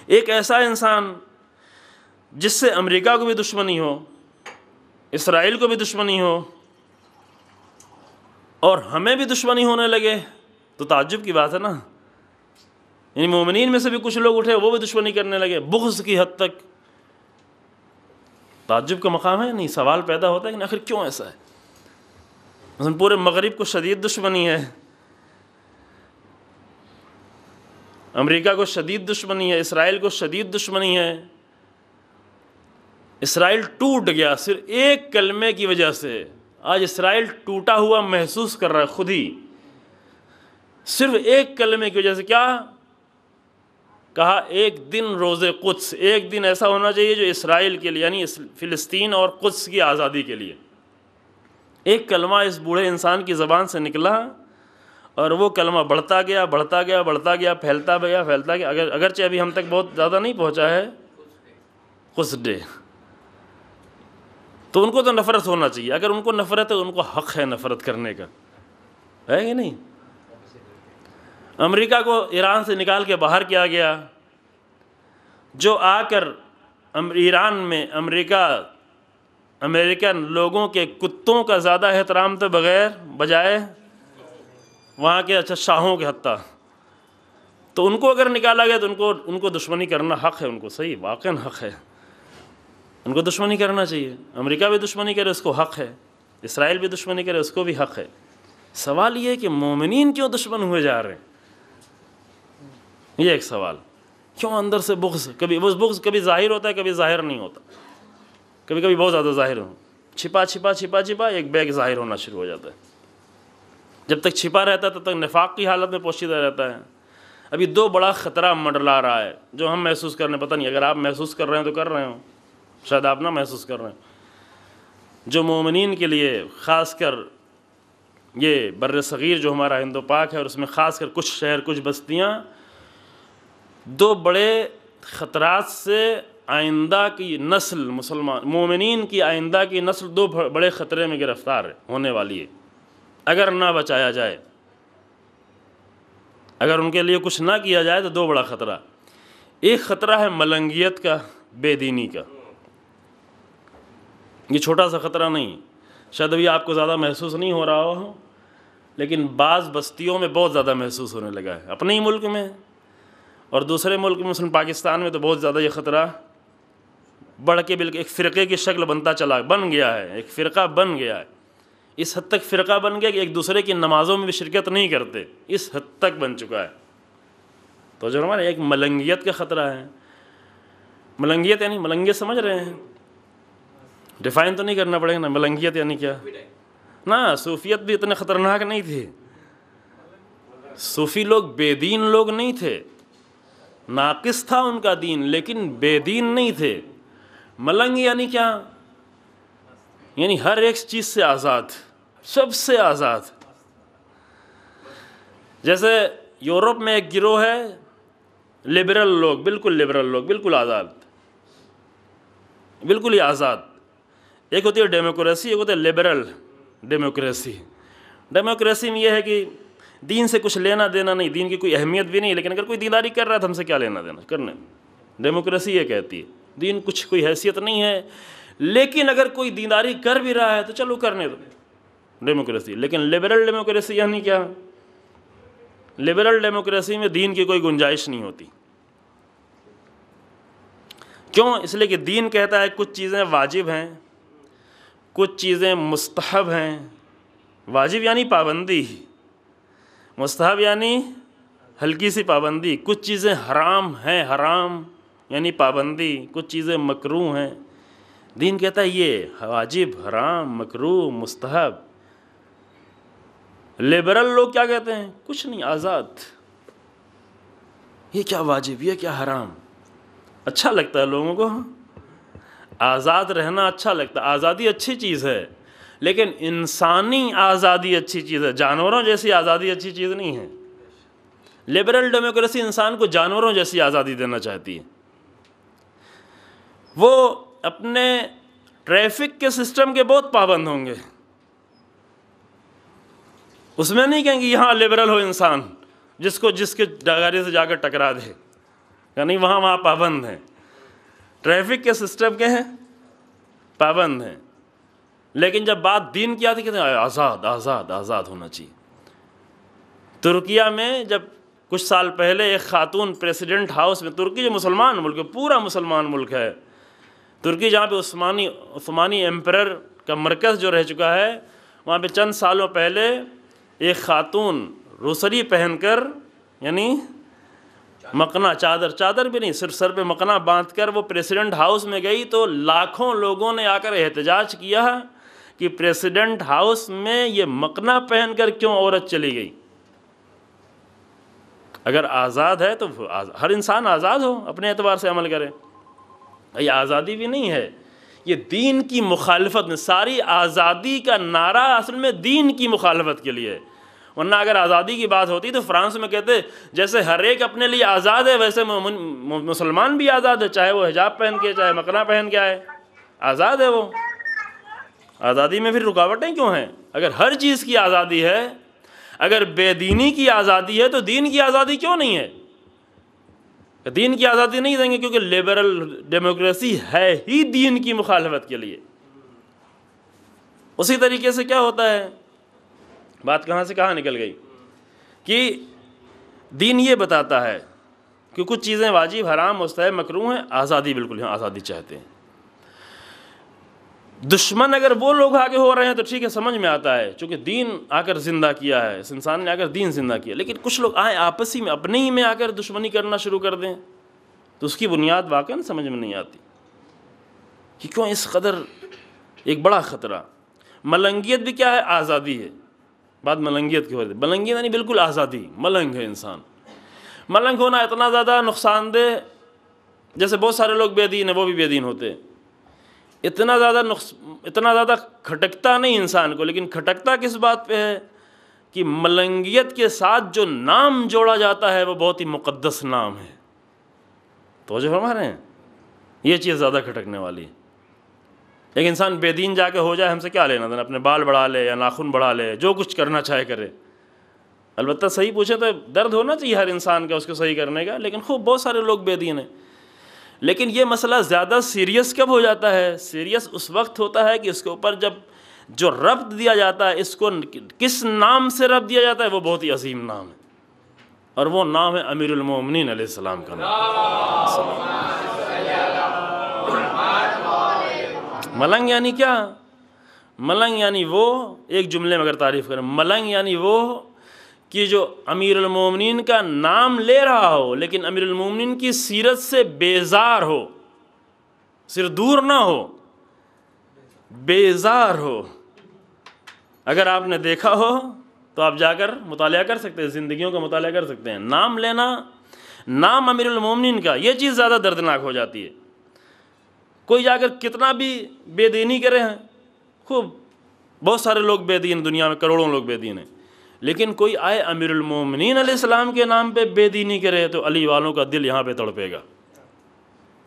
A: ایک ایسا انسان جس سے امریکہ کو بھی دشمنی ہو، اسرائیل کو بھی دشمنی ہو اور ہمیں بھی دشمنی ہونے لگے تو تعجب کی بات ہے نا. یعنی مومنین میں سے بھی کچھ لوگ اٹھے وہ بھی دشمنی کرنے لگے بغض کی حد تک. تعجب کا مقام ہے نہیں. سوال پیدا ہوتا ہے کہ آخر کیوں ایسا ہے. مثلا پورے مغرب کو شدید دشمنی ہے, امریکہ کو شدید دشمنی ہے, اسرائیل کو شدید دشمنی ہے. اسرائیل ٹوٹ گیا صرف ایک کلمے کی وجہ سے. آج اسرائیل ٹوٹا ہوا محسوس کر رہا ہے خود ہی, صرف ایک کلمے کی وجہ سے. کیا کہا؟ ایک دن روز قدس, ایک دن ایسا ہونا چاہیے جو اسرائیل کے لیے یعنی فلسطین اور قدس کی آزادی کے لیے. ایک کلمہ اس بوڑھے انسان کی زبان سے نکلا اور وہ کلمہ بڑھتا گیا بڑھتا گیا بڑھتا گیا, پھیلتا گیا پھیلتا گیا. اگرچہ ابھی ہم تک بہت زیادہ نہیں پہنچا ہے قدس ڈے, تو ان کو تو نفرت ہونا چاہیے. اگر ان کو نفرت ہے تو ان کو حق ہے نفرت کرنے کا, ہے کہ نہیں؟ امریکہ کو ایران سے نکال کے باہر کیا گیا, جو آ کر ایران میں امریکن لوگوں کے کتوں کا زیادہ احترام تھے بجائے وہاں کے شاہوں کے حتیٰ. تو ان کو اگر نکالا گیا تو ان کو دشمنی کرنا حق ہے, ان کو صحیح واقعاً حق ہے, ان کو دشمنی کرنا چاہیے. امریکہ بھی دشمنی کرے اس کو حق ہے, اسرائیل بھی دشمنی کرے اس کو بھی حق ہے. سوال یہ ہے کہ مومنین کیوں دشمن ہوئے جا رہے ہیں؟ یہ ایک سوال. کیوں اندر سے بغض؟ کبھی وہ بغض کبھی ظاہر ہوتا ہے, کبھی ظاہر نہیں ہوتا. کبھی کبھی بہت زیادہ ظاہر ہو, چھپا چھپا چھپا چھپا ایک بیگ ظاہر ہونا شروع ہو جاتا ہے. جب تک چھپا رہتا ہے تب تک نفاق کی حالت میں پوشیدہ رہتا ہے. ابھی دو بڑا خطرہ منڈلا رہا ہے جو ہم محسوس کرنے, پتہ نہیں اگر آپ محسوس کر رہے ہیں تو کر رہے ہوں, شاید آپ نہ محسوس کر رہے ہیں. جو مومنین کے لیے خاص کر یہ بر صغیر جو ہمارا ہند و پاک ہے اور اس میں خاص کر کچھ شہر کچھ بستیاں, دو بڑے خطرات سے آئندہ کی نسل مومنین کی آئندہ کی نسل دو بڑے خطرے میں گرفتار ہونے والی ہے اگر نہ بچایا جائے. اگر ان کے لیے کچھ نہ کیا جائے تو دو بڑا خطرہ. ایک خطرہ ہے ملنگیت کا, بے دینی کا. یہ چھوٹا سا خطرہ نہیں, شاید ابھی آپ کو زیادہ محسوس نہیں ہو رہا ہو, لیکن بعض بستیوں میں بہت زیادہ محسوس ہونے لگا ہے, اپنے ہی ملک میں اور دوسرے ملک میں. مثلا پاکستان میں تو بہت زیادہ یہ خطرہ بڑھ کے بالکل ایک فرقے کی شکل بن گیا ہے, ایک فرقہ بن گیا ہے. اس حد تک فرقہ بن گیا کہ ایک دوسرے کی نمازوں میں بھی شرکت نہیں کرتے, اس حد تک بن چکا ہے. تو جو ہمارے ایک ملنگیت کا خطرہ ہے. ملنگیت یعنی ملنگیت سمجھ رہے ہیں, ڈیفائن تو نہیں کرنا پڑے گا نا ملنگیت یعنی کیا. نا صوفیت بھی اتنے خطرناک نہیں تھی. صوفی لوگ بے دین لوگ نہیں تھے, ناقص تھا ان کا دین لیکن بے دین نہیں تھے. ملنگ یعنی کیا؟ یعنی ہر ایک چیز سے آزاد, سب سے آزاد. جیسے یورپ میں ایک گروہ ہے لبرل لوگ, بالکل لبرل لوگ, بالکل آزاد, بالکل ہی آزاد. ایک ہوتی ہے ڈیموکریسی, ایک ہوتی ہے لبرل ڈیموکریسی. ڈیموکریسی میں یہ ہے کہ دین سے کچھ لینا دینا نہیں, دین کی کوئی اہمیت بھی نہیں, لیکن اگر کوئی دینداری کر رہا ہے تو ہم سے کیا لینا دینا کرنے. ڈیموکریسی یہ کہتی ہے دین کچھ کوئی حیثیت نہیں ہے, لیکن اگر کوئی دینداری کر بھی رہا ہے تو چلو کرنے دو, ڈیموکریسی. لیکن لبرل ڈیموکریسی یعنی کیا؟ لبرل ڈیموکریسی میں دین کی کوئی گنجائش نہیں ہوتی. کیوں؟ اس لیے کہ دین کہتا ہے کچھ چیزیں واجب ہیں, کچھ چیزیں مستحب ہیں. واجب یعنی پابندی, مستحب یعنی ہلکی سی پابندی. کچھ چیزیں حرام ہیں, حرام یعنی پابندی. کچھ چیزیں مکروہ ہیں. دین کہتا ہے یہ واجب, حرام, مکروہ, مستحب. لبرل لوگ کیا کہتے ہیں؟ کچھ نہیں, آزاد. یہ کیا واجب, یہ کیا حرام. اچھا لگتا ہے لوگوں کو, آزاد رہنا اچھا لگتا ہے. آزادی اچھی چیز ہے, لیکن انسانی آزادی اچھی چیز ہے, جانوروں جیسی آزادی اچھی چیز نہیں ہے. لبرل ڈیموکریسی انسان کو جانوروں جیسی آزادی دینا چاہتی ہے. وہ اپنے ٹریفک کے سسٹم کے بہت پابند ہوں گے, اس میں نہیں کہیں گے یہاں لبرل ہو انسان جس کے گاڑی سے جا کر ٹکرا دے, یعنی وہاں پابند ہیں. ٹریفک کے سسٹم کے ہیں, پابند ہیں. لیکن جب بات دین کی آتی کہتے ہیں آزاد آزاد آزاد ہونا چاہیے۔ ترکیہ میں جب کچھ سال پہلے ایک خاتون پریسیڈنٹ ہاؤس میں، ترکی جو مسلمان ملک ہے، پورا مسلمان ملک ہے، ترکی جہاں پہ عثمانی ایمپرر کا مرکز جو رہ چکا ہے، وہاں پہ چند سالوں پہلے ایک خاتون روسری پہن کر، یعنی مقنا، چادر بھی نہیں، صرف سر پہ مقنا باندھ کر وہ پریسیڈنٹ ہاؤس میں گئی، تو لاکھوں لوگوں نے آ کر احتجاج کیا کہ پریسیڈنٹ ہاؤس میں یہ مقنا پہن کر کیوں عورت چلی گئی؟ اگر آزاد ہے تو ہر انسان آزاد ہو، اپنے اعتبار سے عمل کرے۔ یہ آزادی بھی نہیں ہے، یہ دین کی مخالفت میں، ساری آزادی کا نعرہ اصل میں دین کی مخالفت کے لیے ہے۔ ورنہ اگر آزادی کی بات ہوتی تو فرانس میں کہتے جیسے ہر ایک اپنے لیے آزاد ہے ویسے مسلمان بھی آزاد ہے، چاہے وہ حجاب پہن کے، چاہے مقنا پہن کے آئے، آزاد ہے وہ۔ آزادی میں پھر رکاوٹیں کیوں ہیں؟ اگر ہر چیز کی آزادی ہے، اگر بے دینی کی آزادی ہے تو دین کی آزادی کیوں نہیں ہے؟ دین کی آزادی نہیں دیں گے کیونکہ لبرل ڈیموکریسی ہے ہی دین کی مخالفت کے لیے۔ اسی طریقے سے کیا ہوتا ہے، بات کہاں سے کہاں نکل گئی، کہ دین یہ بتاتا ہے کہ کچھ چیزیں واجب، حرام، مستحب، مکروہ ہیں، آزادی بالکل ہیں، آزادی چاہتے ہیں۔ دشمن اگر وہ لوگ آگے ہو رہے ہیں تو ٹھیک ہے، سمجھ میں آتا ہے، چونکہ دین آ کر زندہ کیا ہے، اس انسان نے آ کر دین زندہ کیا، لیکن کچھ لوگ آئیں آپسی میں اپنے ہی میں آ کر دشمنی کرنا شروع کر دیں تو اس کی بنیاد واقعاً سمجھ میں نہیں آتی کہ کیوں اس قدر ایک بڑا خطرہ۔ ملنگیت بھی کیا ہے؟ آزادی ہے۔ بات ملنگیت کی ہو رہی ہے، ملنگیت یعنی بالکل آزادی، ملنگ ہے انسان۔ ملنگ ہونا اتنا زیادہ نقصان دہ، جیسے بہت سارے لوگ بے دین ہیں، وہ بھی بے دین ہوتے ہیں، اتنا زیادہ کھٹکتا نہیں انسان کو، لیکن کھٹکتا کس بات پہ ہے کہ ملنگیت کے ساتھ جو نام جوڑا جاتا ہے وہ بہت ہی مقدس نام ہے۔ توجہ فرما رہے ہیں؟ یہ چیز زیادہ کھٹکنے والی ہے۔ ایک انسان بے دین جا کے ہو جائے، ہم سے کیا لینا دینا، اپنے بال بڑھا لے یا ناخن بڑھا لے، جو کچھ کرنا چاہے کرے۔ البتہ صحیح پوچھیں تو درد ہونا چاہیے ہر انسان کا اس کو صحیح کرنے کا، لیکن خوب بہت سارے لوگ بے دین ہیں۔ لیکن یہ مسئلہ زیادہ سیریس کب ہو جاتا ہے؟ سیریس اس وقت ہوتا ہے کہ اس کے اوپر جب جو ربط دیا جاتا ہے، اس کو کس نام سے ربط دیا جاتا ہے، وہ بہت ہی عظیم نام ہے، اور وہ نام ہے امیر المومنین علیہ السلام کا نام۔ ملنگ یعنی کیا؟ ملنگ یعنی وہ، ایک جملے میں اگر تعریف کریں، ملنگ یعنی وہ کہ جو امیر المومنین کا نام لے رہا ہو لیکن امیر المومنین کی سیرت سے بیزار ہو، صرف دور نہ ہو، بیزار ہو۔ اگر آپ نے دیکھا ہو تو آپ جا کر مطالعہ کر سکتے ہیں، زندگیوں کا مطالعہ کر سکتے ہیں۔ نام لینا، نام امیر المومنین کا، یہ چیز زیادہ دردناک ہو جاتی ہے۔ کوئی جا کر کتنا بھی بے دینی کرے ہیں، خوب بہت سارے لوگ بے دین، دنیا میں کروڑوں لوگ بے دین ہیں، لیکن کوئی آئے امیر المومنین علیہ السلام کے نام پہ بے دینی کرے تو علی والوں کا دل یہاں پہ تڑپے گا،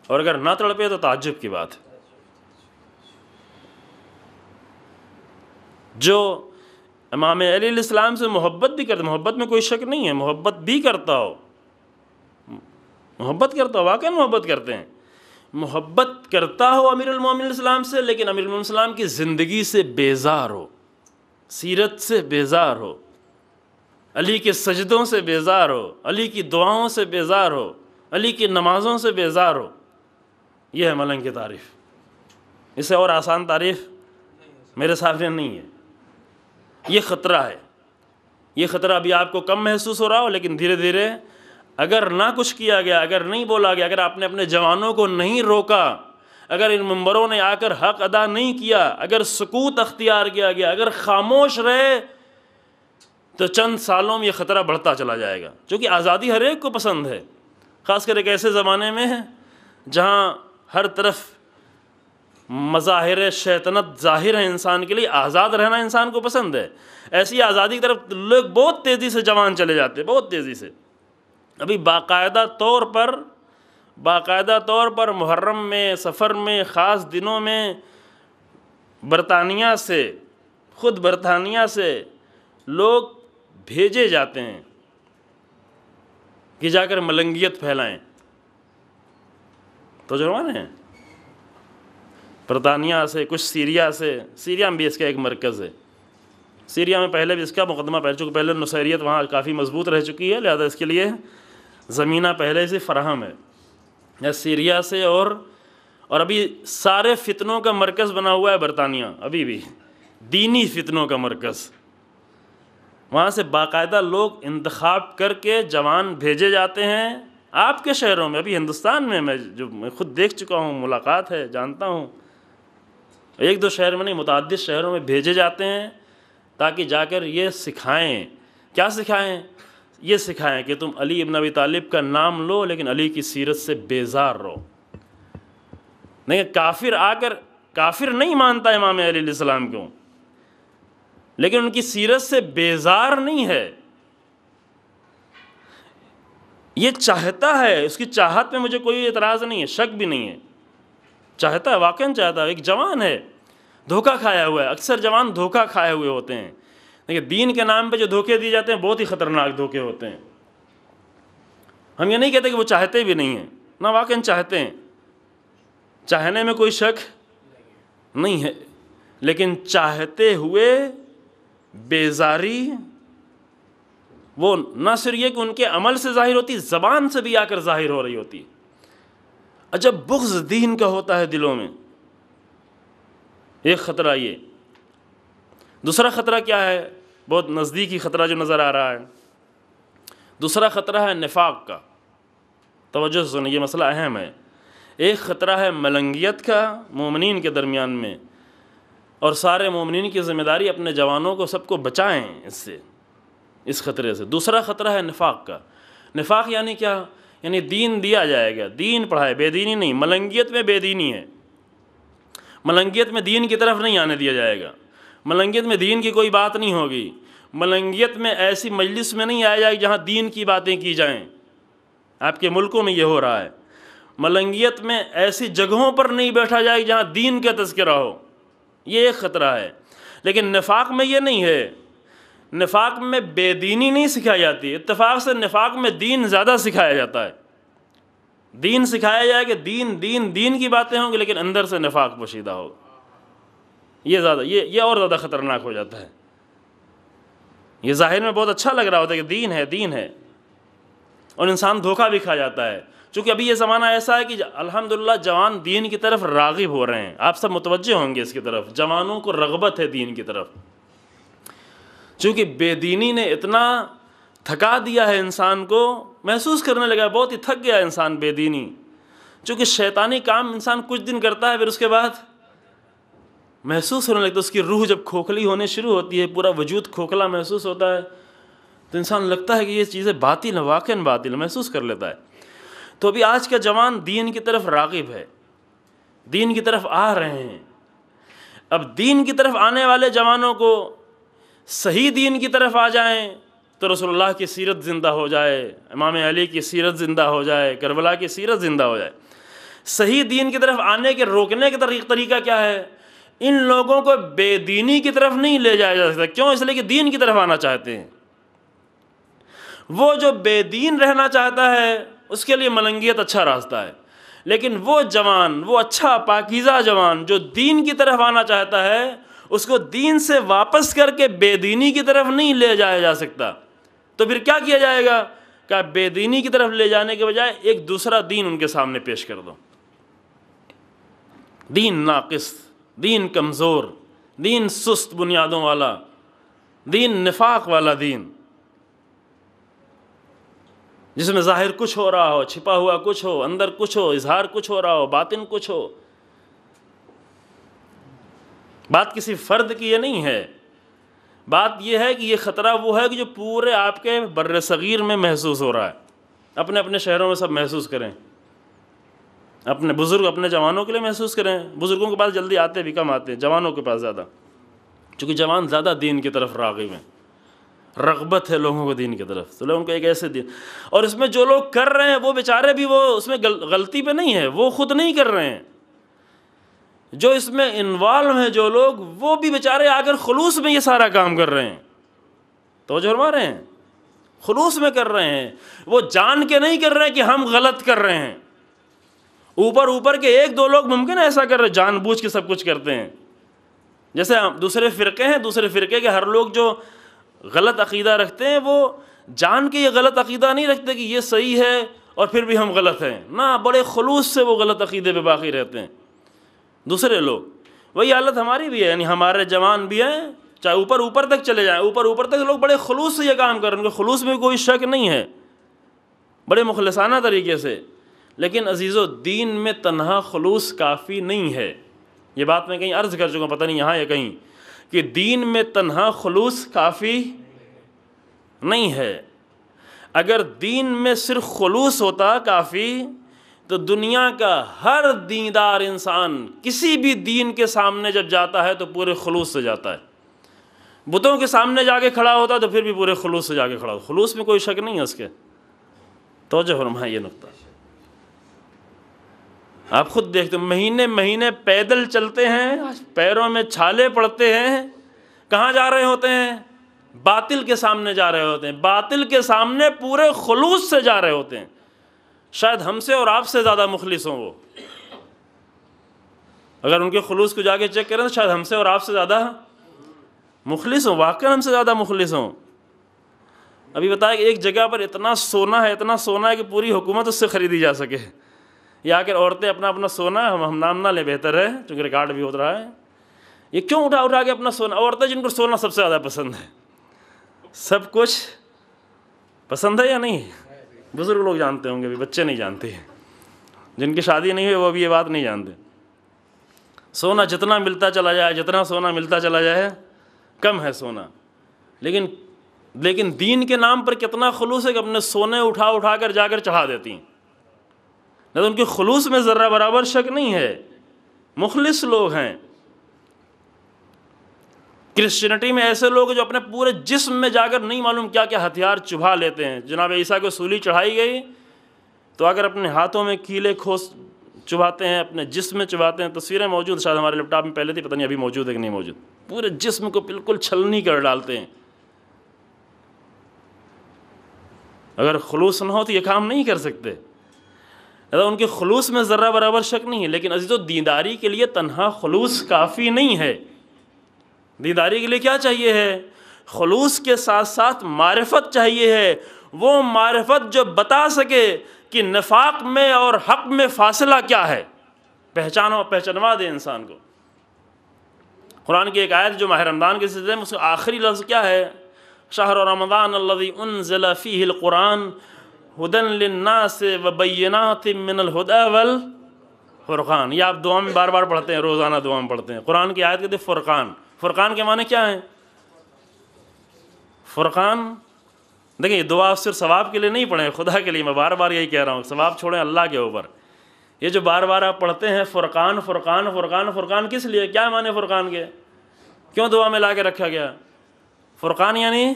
A: اور اگر نہ تڑپے تو تعجب کی بات ہے۔ جو امام علی علیہ السلام سے محبت بھی کرتا، محبت میں کوئی شک نہیں ہے، محبت بھی کرتا ہو، محبت کرتا ہو، واقعی محبت کرتے ہیں، محبت کرتا ہو امیر المومنین علیہ السلام سے، لیکن امیر المومنین علیہ السلام کی زندگی سے بیزار ہو، سیرت سے بیزار ہو، علی کے سجدوں سے بیزار ہو، علی کی دعاؤں سے بیزار ہو، علی کی نمازوں سے بیزار ہو۔ یہ ہے ملنگ کی تعریف، اس سے اور آسان تعریف میرے سامنے نہیں ہے۔ یہ خطرہ ہے، یہ خطرہ ابھی آپ کو کم محسوس ہو رہا ہو، لیکن دھیرے دھیرے اگر نہ کچھ کیا گیا، اگر نہیں بولا گیا، اگر آپ نے اپنے جوانوں کو نہیں روکا، اگر ان منبروں نے آ کر حق ادا نہیں کیا، اگر سکوت اختیار کیا گیا، اگر خاموش رہے، تو چند سالوں میں یہ خطرہ بڑھتا چلا جائے گا، چونکہ آزادی ہر ایک کو پسند ہے، خاص کر ایک ایسے زمانے میں جہاں ہر طرف مظاہر شیطنت ظاہر ہے انسان کے لیے، آزاد رہنا انسان کو پسند ہے۔ ایسی آزادی کی طرف لوگ بہت تیزی سے جوان چلے جاتے ہیں، بہت تیزی سے۔ ابھی باقاعدہ طور پر محرم میں، سفر میں، خاص دنوں میں برطانیہ سے لوگ بھیجے جاتے ہیں کہ جا کر ملنگیت پھیلائیں۔ تو جو ہیں برطانیہ سے، کچھ سیریا سے. سیریا میں بھی اس کا ایک مرکز ہے. سیریا میں پہلے بھی اس کا مقدمہ پہل چکا. پہلے نصیریت وہاں کافی مضبوط رہ چکی ہے، لہذا اس کے لیے زمینہ پہلے سے فراہم ہے. یا سیریا سے اور ابھی سارے فتنوں کا مرکز بنا ہوا ہے برطانیہ، ابھی بھی دینی فتنوں کا مرکز. وہاں سے باقاعدہ لوگ انتخاب کر کے جوان بھیجے جاتے ہیں آپ کے شہروں میں. ابھی ہندوستان میں میں خود دیکھ چکا ہوں، ملاقات ہے، جانتا ہوں. ایک دو شہر میں نہیں، متعدد شہروں میں بھیجے جاتے ہیں تاکہ جا کر یہ سکھائیں. کیا سکھائیں؟ یہ سکھائیں کہ تم علی ابن ابی طالب کا نام لو لیکن علی کی سیرت سے بیزار رہو. نہیں، کافر آ کر کافر نہیں مانتا امام علی علیہ السلام کو، لیکن ان کی سیرت سے بیزار نہیں ہے. یہ چاہتا ہے، اس کی چاہت میں مجھے کوئی اعتراض نہیں ہے، شک بھی نہیں ہے. چاہتا ہے، واقعاً چاہتا ہے. ایک جوان ہے، دھوکہ کھایا ہوا ہے. اکثر جوان دھوکہ کھائے ہوئے ہوتے ہیں. لیکن دین کے نام پہ جو دھوکے دیے جاتے ہیں بہت ہی خطرناک دھوکے ہوتے ہیں. ہم یہ نہیں کہتے کہ وہ چاہتے بھی نہیں ہیں، نہ واقعاً چاہتے ہیں. چاہنے میں کوئی شک نہیں ہے، لیکن چاہتے ہوئے بیزاری وہ نہ صرف یہ کہ ان کے عمل سے ظاہر ہوتی، زبان سے بھی آ کر ظاہر ہو رہی ہوتی. عجب بغض دین کا ہوتا ہے دلوں میں. ایک خطرہ یہ. دوسرا خطرہ کیا ہے؟ بہت نزدیکی خطرہ جو نظر آ رہا ہے. دوسرا خطرہ ہے نفاق کا. توجہ سے سنیں، یہ مسئلہ اہم ہے. ایک خطرہ ہے ملنگیت کا مومنین کے درمیان میں، اور سارے مومنین کی ذمہ داری اپنے جوانوں کو سب کو بچائیں اس خطرے سے. دوسرا خطرہ ہے نفاق کا. نفاق یعنی کیا؟ یعنی دین دیا جائے گا، دین پڑھائے، بے دینی نہیں. ملنگیت میں بے دینی ہے. ملنگیت میں دین کی طرف نہیں آنے دیا جائے گا. ملنگیت میں دین کی کوئی بات نہیں ہوگی. ملنگیت میں ایسی مجلس میں نہیں آیا جائے جہاں دین کی باتیں کی جائیں. آپ کے ملکوں میں یہ ہو رہا ہے. ملنگیت میں ایسی جگہوں پر نہیں بیٹھا جائے جہاں دین کا تذکرہ ہو. یہ ایک خطرہ ہے. لیکن نفاق میں یہ نہیں ہے. نفاق میں بے دینی نہیں سکھائی جاتی. اتفاق سے نفاق میں دین زیادہ سکھایا جاتا ہے. دین سکھایا جائے کہ دین کی باتیں ہوں گی لیکن اندر سے نفاق پوشیدہ ہوگا. یہ اور زیادہ خطرناک ہو جاتا ہے. یہ ظاہر میں بہت اچھا لگ رہا ہوتا ہے کہ دین ہے اور انسان دھوکہ بھی کھا جاتا ہے. چونکہ ابھی یہ زمانہ ایسا ہے کہ الحمدللہ جوان دین کی طرف راغب ہو رہے ہیں. آپ سب متوجہ ہوں گے اس کی طرف. جوانوں کو رغبت ہے دین کی طرف. چونکہ بے دینی نے اتنا تھکا دیا ہے انسان کو، محسوس کرنے لگا بہت ہی تھک گیا انسان بے دینی. چونکہ شیطانی کام انسان کچھ دن کرتا ہے، پھر اس کے بعد محسوس ہونے لگتا ہے. اس کی روح جب کھوکھلی ہونے شروع ہوتی ہے، پورا وجود کھوکھلا محسوس ہوتا ہے، تو انسان لگتا ہے کہ یہ چیزیں باطل ہیں، واقعاً باطل ہیں، محسوس کر لیتا ہے. تو ابھی آج کا جوان دین کی طرف راغب ہے، دین کی طرف آ رہے ہیں. اب دین کی طرف آنے والے جوانوں کو صحیح دین کی طرف آ جائیں تو رسول اللہ کی سیرت زندہ ہو جائے، امام علی کی سیرت زندہ ہو جائے، کربلا کی سیرت زندہ ہو جائے. صحیح دین کی طرف آنے کے روکنے کا طریقہ کیا ہے؟ ان لوگوں کو بے دینی کی طرف نہیں لے جایا جا سکتا. کیوں؟ اس لیے کہ دین کی طرف آنا چاہتے ہیں. وہ جو بے دین رہنا چاہتا ہے اس کے لیے ملنگیت اچھا راستہ ہے. لیکن وہ جوان، وہ اچھا پاکیزہ جوان جو دین کی طرف آنا چاہتا ہے، اس کو دین سے واپس کر کے بے دینی کی طرف نہیں لے جایا جا سکتا. تو پھر کیا کیا جائے گا؟ کہ بے دینی کی طرف لے جانے کے بجائے ایک دوسرا دین ان کے سامنے پیش کر دو. دین ناقص، دین کمزور، دین سست بنیادوں والا، دین نفاق والا دین، جس میں ظاہر کچھ ہو رہا ہو، چھپا ہوا کچھ ہو، اندر کچھ ہو، اظہار کچھ ہو رہا ہو، باطن کچھ ہو. بات کسی فرد کی یہ نہیں ہے. بات یہ ہے کہ یہ خطرہ وہ ہے کہ جو پورے آپ کے بر صغیر میں محسوس ہو رہا ہے. اپنے اپنے شہروں میں سب محسوس کریں. اپنے بزرگ اپنے جوانوں کے لیے محسوس کریں. بزرگوں کے پاس جلدی آتے بھی کم آتے ہیں، جوانوں کے پاس زیادہ، چونکہ جوان زیادہ دین کی طرف راغب ہیں. رغبت ہے لوگوں کو دین کی طرف. تو لوگوں کو ایک ایسے دین، اور اس میں جو لوگ کر رہے ہیں وہ بیچارے بھی وہ اس میں غلطی پہ نہیں ہے، وہ خود نہیں کر رہے ہیں. جو اس میں انوالو ہیں جو لوگ، وہ بھی بیچارے آ کر خلوص میں یہ سارا کام کر رہے ہیں. توجہ فرما رہے ہیں؟ خلوص میں کر رہے ہیں. وہ جان کے نہیں کر رہے ہیں کہ ہم غلط کر رہے ہیں، اوپر کے ایک دو لوگ ممکن ہے ایسا کر رہے، جان بوجھ کے سب کچھ کرتے ہیں. جیسے دوسرے فرقے ہیں، دوسرے فرقے کے ہر لوگ جو غلط عقیدہ رکھتے ہیں وہ جان کے یہ غلط عقیدہ نہیں رکھتے کہ یہ صحیح ہے اور پھر بھی ہم غلط ہیں، نہ، بڑے خلوص سے وہ غلط عقیدے پہ باقی رہتے ہیں. دوسرے لوگ، وہی حالت ہماری بھی ہے، یعنی ہمارے جوان بھی ہیں، چاہے اوپر تک چلے جائیں، اوپر تک لوگ بڑے خلوص سے یہ کام کر رہے ہیں، ان کے خلوص میں کوئی شک نہیں ہے، بڑے مخلصانہ طریقے سے. لیکن عزیزو، دین میں تنہا خلوص کافی نہیں ہے. یہ بات میں کہیں عرض کر چکا ہوں، پتہ نہیں یہاں یا کہیں، کہ دین میں تنہا خلوص کافی نہیں ہے. اگر دین میں صرف خلوص ہوتا کافی تو دنیا کا ہر دیندار انسان کسی بھی دین کے سامنے جب جاتا ہے تو پورے خلوص سے جاتا ہے. بتوں کے سامنے جا کے کھڑا ہوتا تو پھر بھی پورے خلوص سے جا کے کھڑا ہوتا. خلوص میں کوئی شک نہیں ہے اس کے. توجہ فرمائیں یہ نقطہ. آپ خود دیکھتے مہینے پیدل چلتے ہیں، پیروں میں چھالے پڑتے ہیں، کہاں جا رہے ہوتے ہیں؟ باطل کے سامنے جا رہے ہوتے ہیں. باطل کے سامنے پورے خلوص سے جا رہے ہوتے ہیں. شاید ہم سے اور آپ سے زیادہ مخلص ہوں وہ. اگر ان کے خلوص کو جا کے چیک کریں تو شاید ہم سے اور آپ سے زیادہ مخلص ہوں، واقعا ہم سے زیادہ مخلص ہوں. ابھی بتایا کہ ایک جگہ پر اتنا سونا ہے کہ پوری حکومت اس سے خریدی جا سکے. یا اگر عورتیں اپنا سونا، ہم نام نہ لیں بہتر ہے چونکہ ریکارڈ بھی ہو رہا ہے، یہ کیوں اٹھا کے اپنا سونا؟ عورتیں جن کو سونا سب سے زیادہ پسند ہے. سب کچھ پسند ہے یا نہیں؟ بزرگ لوگ جانتے ہوں گے، بچے نہیں جانتے، جن کی شادی نہیں ہوئی وہ بھی یہ بات نہیں جانتے. سونا جتنا ملتا چلا جائے کم ہے سونا. لیکن دین کے نام پر کتنا خلوص ہے کہ اپنے سونے اٹھا کر جا کر چڑھا دیتی ہیں. لیکن ان کے خلوص میں ذرہ برابر شک نہیں ہے، مخلص لوگ ہیں. کرسچینٹی میں ایسے لوگ جو اپنے پورے جسم میں جا کر نہیں معلوم کیا کیا ہتھیار چبھا لیتے ہیں. جناب عیسیٰ کو سولی چڑھائی گئی تو اگر اپنے ہاتھوں میں کیلے کھوس چبھاتے ہیں، اپنے جسم میں چبھاتے ہیں. تصویریں موجود، شاید ہمارے لیپ ٹاپ میں پہلے تھی، پتہ نہیں ابھی موجود ہے کہ نہیں موجود. پورے جسم کو بالکل چھلنی کر ڈالتے ہیں. اگر خلوص نہ ہو تو یہ کام نہیں کر سکتے. ان کے خلوص میں ذرہ برابر شک نہیں ہے. لیکن عزیزو، دینداری کے لیے تنہا خلوص کافی نہیں ہے. دینداری کے لیے کیا چاہیے ہے؟ خلوص کے ساتھ ساتھ معرفت چاہیے ہے. وہ معرفت جو بتا سکے کہ نفاق میں اور حق میں فاصلہ کیا ہے، پہچانوا دے انسان کو. قرآن کی ایک آیت جو ماہ رمضان کے سلسلے میں اس کا آخری لفظ کیا ہے؟ شہر رمضان الذی انزل فیہ القرآن ہدی للناس وبینات من الہدی والفرقان. یہ آپ دعا میں بار بار پڑھتے ہیں، روزانہ دعا میں پڑھتے ہیں. قرآن کی آیت کہتے ہیں فرقان. فرقان کے معنی کیا ہیں؟ فرقان، دیکھیں یہ دعا صرف ثواب کے لیے نہیں پڑھیں، خدا کے لیے میں بار بار یہی کہہ رہا ہوں، ثواب چھوڑیں اللہ کے اوپر. یہ جو بار بار آپ پڑھتے ہیں فرقان فرقان فرقان، فرقان کس لیے؟ کیا معنی فرقان کے؟ کیوں دعا میں لا کے رکھا گیا؟ فرقان یعنی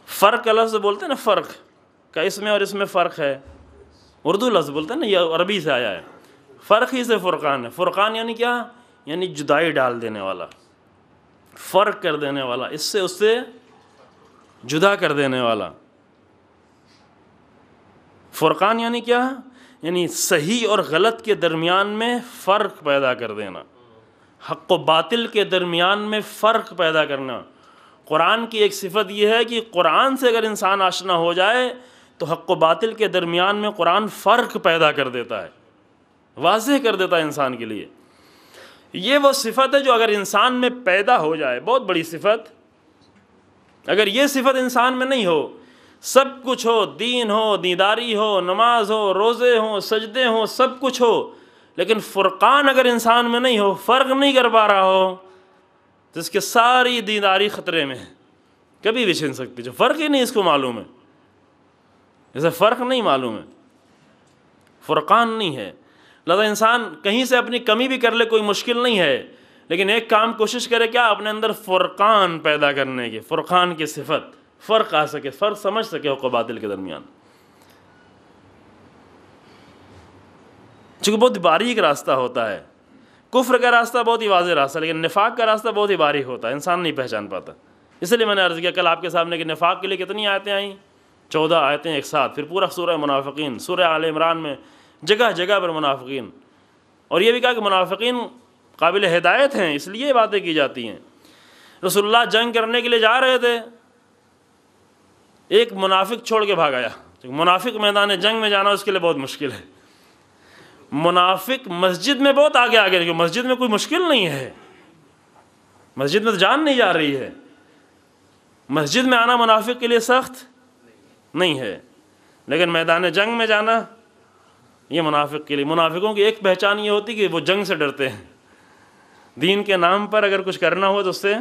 A: فرق کا لفظ بولتے ہیں نا، فرق کا اس میں اور اس میں فرق ہے. اردو لفظ بولتے ہیں نا، یہ عربی سے آیا ہے. فرق ہی سے فرقان ہے. فرقان یعنی کیا؟ یعنی جدائی ڈال دینے والا، فرق کر دینے والا، اس سے جدا کر دینے والا. فرقان یعنی کیا؟ یعنی صحیح اور غلط کے درمیان میں فرق پیدا کر دینا، حق و باطل کے درمیان میں فرق پیدا کرنا. قرآن کی ایک صفت یہ ہے کہ قرآن سے اگر انسان آشنا ہو جائے تو حق و باطل کے درمیان میں قرآن فرق پیدا کر دیتا ہے، واضح کر دیتا ہے انسان کے لیے. یہ وہ صفت ہے جو اگر انسان میں پیدا ہو جائے، بہت بڑی صفت. اگر یہ صفت انسان میں نہیں ہو، سب کچھ ہو، دین ہو، دینداری ہو، نماز ہو، روزے ہوں، سجدے ہوں، سب کچھ ہو، لیکن فرقان اگر انسان میں نہیں ہو، فرق نہیں کر پا رہا ہو، تو اس کے ساری دینداری خطرے میں ہے، کبھی بھی چھن سکتی. جو فرق ہی نہیں اس کو معلوم ہے، جیسے فرق نہیں معلوم ہے، فرقان نہیں ہے. لہذا انسان کہیں سے اپنی کمی بھی کر لے کوئی مشکل نہیں ہے، لیکن ایک کام کوشش کرے کیا؟ اپنے اندر فرقان پیدا کرنے کی، فرقان کی صفت، فرق آ سکے، فرق سمجھ سکے حق و باطل کے درمیان. چونکہ بہت باریک راستہ ہوتا ہے، کفر کا راستہ بہت ہی واضح راستہ، لیکن نفاق کا راستہ بہت ہی باریک ہوتا ہے، انسان نہیں پہچان پاتا. اس لیے میں نے عرض کیا کل آپ کے سامنے کہ نفاق کے لیے کتنی آیتیں آئیں؟ 14 آیتیں ایک ساتھ. پھر پورا سورہ منافقین، سورہ آل عمران میں جگہ جگہ پر منافقین. اور یہ بھی کہا کہ منافقین قابل ہدایت ہیں، اس لیے باتیں کی جاتی ہیں. رسول اللہ جنگ کرنے کے لیے جا رہے تھے، ایک منافق چھوڑ کے بھاگ آیا. منافق میدان جنگ میں جانا اس کے لیے بہت مشکل ہے. منافق مسجد میں بہت آگے آگے، کیونکہ مسجد میں کوئی مشکل نہیں ہے، مسجد میں تو جان نہیں جا رہی ہے. مسجد میں آنا منافق کے لیے سخت نہیں ہے، لیکن میدان جنگ میں جانا یہ منافق کے لیے. منافقوں کی ایک پہچان یہ ہوتی کہ وہ جنگ سے ڈرتے ہیں. دین کے نام پر اگر کچھ کرنا ہو تو اس سے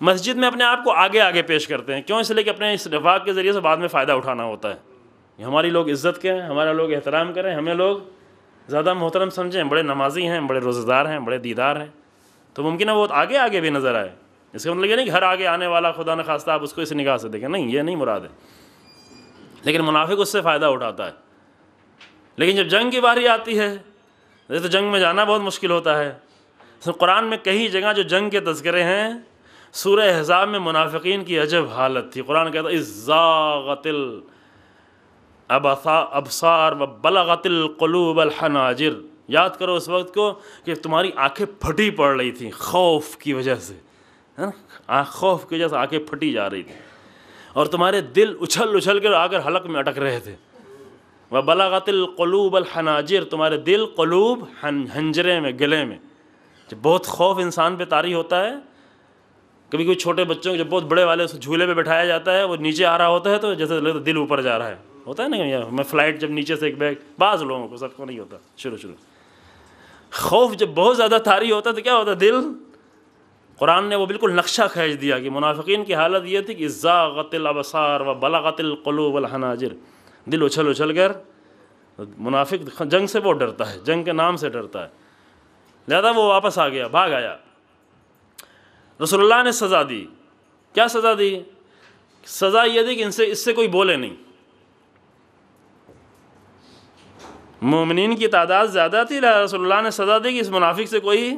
A: مسجد میں اپنے آپ کو آگے آگے پیش کرتے ہیں. کیوں؟ اس لیے کہ اپنے اس رفاق کے ذریعے سے بعد میں فائدہ اٹھانا ہوتا ہے. ہماری لوگ عزت کریں، ہمارا لوگ احترام کریں، ہمیں لوگ زیادہ محترم سمجھیں، بڑے نمازی ہیں، بڑے روزہ دار ہیں، بڑے دیدار ہیں، تو ممکن ہے وہ آگے آگے بھی نظر آئے. اس کا مطلب یہ نہیں کہ ہر آگے آنے والا خدا نہ خواستہ آپ اس کو اس نگاہ سے دیکھیں، نہیں، یہ نہیں مراد ہے. لیکن منافق اس سے فائدہ اٹھاتا ہے. لیکن جب جنگ کی باری آتی ہے تو جنگ میں جانا بہت مشکل ہوتا ہے. قرآن میں کئی جگہ جو جنگ کے تذکرے ہیں، سورہ احزاب میں منافقین کی عجب حالت تھی. قرآن کہتا ہے اذ زاغت الابصار وبلغت القلوب الحناجر. یاد کرو اس وقت کو کہ تمہاری آنکھیں پھٹی پڑ رہی تھیں خوف کی وجہ سے، خوف کی وجہ سے آنکھیں پھٹی جا رہی تھیں، اور تمہارے دل اچھل اچھل کر آ کر حلق میں اٹک رہے تھے. وبلغت القلوب الحناجر، تمہارے دل قلوب حنجرے میں، گلے میں. جب بہت خوف انسان پہ طاری ہوتا ہے، کبھی کوئی چھوٹے بچوں کو جب بہت بڑے والے اس جھولے پہ بٹھایا جاتا ہے، وہ نیچے آ رہا ہوتا ہے تو جیسے لگتا ہے دل اوپر جا رہا ہے، ہوتا ہے نا. میں فلائٹ جب نیچے سے ایک بیگ، بعض لوگوں کو، سب کو نہیں ہوتا، شروع خوف جب بہت زیادہ طاری ہوتا ہے تو کیا ہوتا ہے؟ دل. قرآن نے وہ بالکل نقشہ کھینچ دیا کہ منافقین کی حالت یہ تھی کہ زاغت الابصار وبلغت القلوب الحناجر. دل اچھل اچھل کر. منافق جنگ سے وہ ڈرتا ہے، جنگ کے نام سے ڈرتا ہے، لہذا وہ واپس آ گیا، بھاگ آیا. رسول اللہ نے سزا دی. کیا سزا دی؟ سزا یہ دی کہ اس سے کوئی بولے نہیں. مومنین کی تعداد زیادہ تھی، رسول اللہ نے سزا دی کہ اس منافق سے کوئی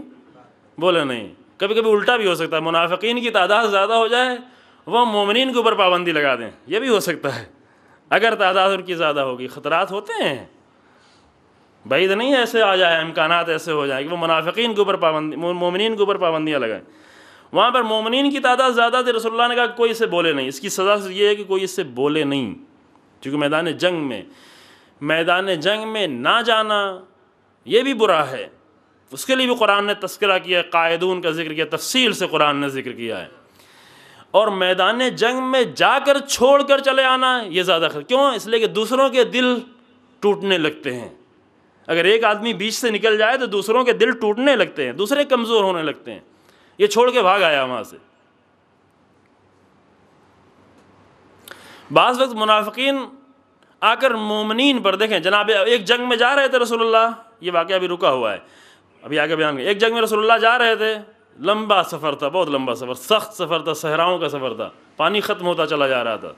A: بولے نہیں. کبھی کبھی الٹا بھی ہو سکتا ہے، منافقین کی تعداد زیادہ ہو جائے، وہ مومنین کے اوپر پابندی لگا دیں، یہ بھی ہو سکتا ہے. اگر تعداد ان کی زیادہ ہوگی، خطرات ہوتے ہیں، بعید نہیں ایسے آ جائے، امکانات ایسے ہو جائیں کہ وہ منافقین کے اوپر پابندی، مومنین کے اوپر پابندیاں لگائیں. وہاں پر مومنین کی تعداد زیادہ تھی، رسول اللہ نے کہا کہ کوئی اس سے بولے نہیں. اس کی سزا یہ ہے کہ کوئی اس سے بولے نہیں، کیونکہ میدان جنگ میں نہ جانا یہ بھی برا ہے. اس کے لیے بھی قرآن نے تذکرہ کیا، قائدون کا ذکر کیا، تفصیل سے قرآن نے ذکر کیا ہے. اور میدان جنگ میں جا کر چھوڑ کر چلے آنا یہ زیادہ کیوں؟ اس لیے کہ دوسروں کے دل ٹوٹنے لگتے ہیں. اگر ایک آدمی بیچ سے نکل جائے تو دوسروں کے دل ٹوٹنے لگتے ہیں، دوسرے کمزور ہونے لگتے ہیں. یہ چھوڑ کے بھاگ آیا وہاں سے. بعض وقت منافقین آ کر مومنین پر، دیکھیں جناب، ایک جنگ میں جا رہے تھے رسول اللہ، یہ واقعہ بھی رکا ہوا ہے، ابھی آگے بیان کریں. ایک جنگ میں رسول اللہ جا رہے تھے، لمبا سفر تھا، بہت لمبا سفر، سخت سفر تھا، صحراؤں کا سفر تھا، پانی ختم ہوتا چلا جا رہا تھا،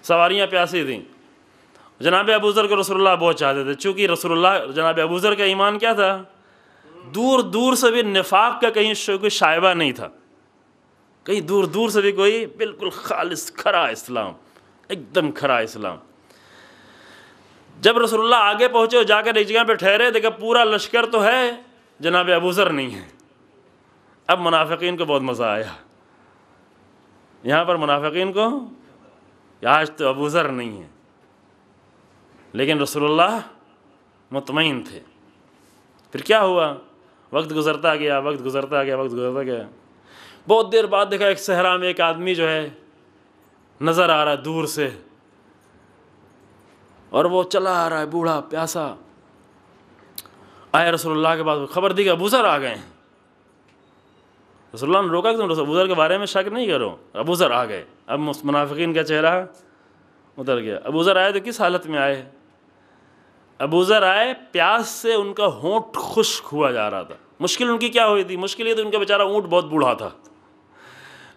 A: سواریاں پیاسی تھیں. جناب ابوذر کو رسول اللہ بہت چاہتے تھے، چونکہ رسول اللہ، جناب ابوذر کا ایمان کیا تھا؟ دور دور سے بھی نفاق کا کہیں کوئی شائبہ نہیں تھا، کہیں دور دور سے بھی کوئی، بالکل خالص کھرا اسلام، ایک دم کھرا اسلام. جب رسول اللہ آگے پہنچے اور جا کر ایک جگہ پہ ٹھہرے، دیکھا پورا لشکر تو ہے، جناب ابوذر نہیں ہے. اب منافقین کو بہت مزہ آیا. یہاں پر منافقین کو آج تو ابوذر نہیں ہے، لیکن رسول اللہ مطمئن تھے. پھر کیا ہوا؟ وقت گزرتا گیا، وقت گزرتا گیا، وقت گزرتا گیا. بہت دیر بعد دیکھا ایک صحرا میں ایک آدمی جو ہے نظر آ رہا ہے دور سے، اور وہ چلا آ رہا ہے، بوڑھا پیاسا. آئے رسول اللہ کے پاس، خبر دی کہ ابوذر آ گئے ہیں. رسول اللہ نے روکا کہ تم ابوذر کے بارے میں شک نہیں کرو، ابوذر آ گئے. اب منافقین کا چہرہ اتر گیا. ابوذر آئے تو کس حالت میں آئے؟ ابوذر آئے پیاس سے ان کا ہونٹ خشک ہوا جا رہا تھا. مشکل ان کی کیا ہوئی تھی؟ مشکل یہ تو ان کا بیچارہ اونٹ بہت بوڑھا تھا،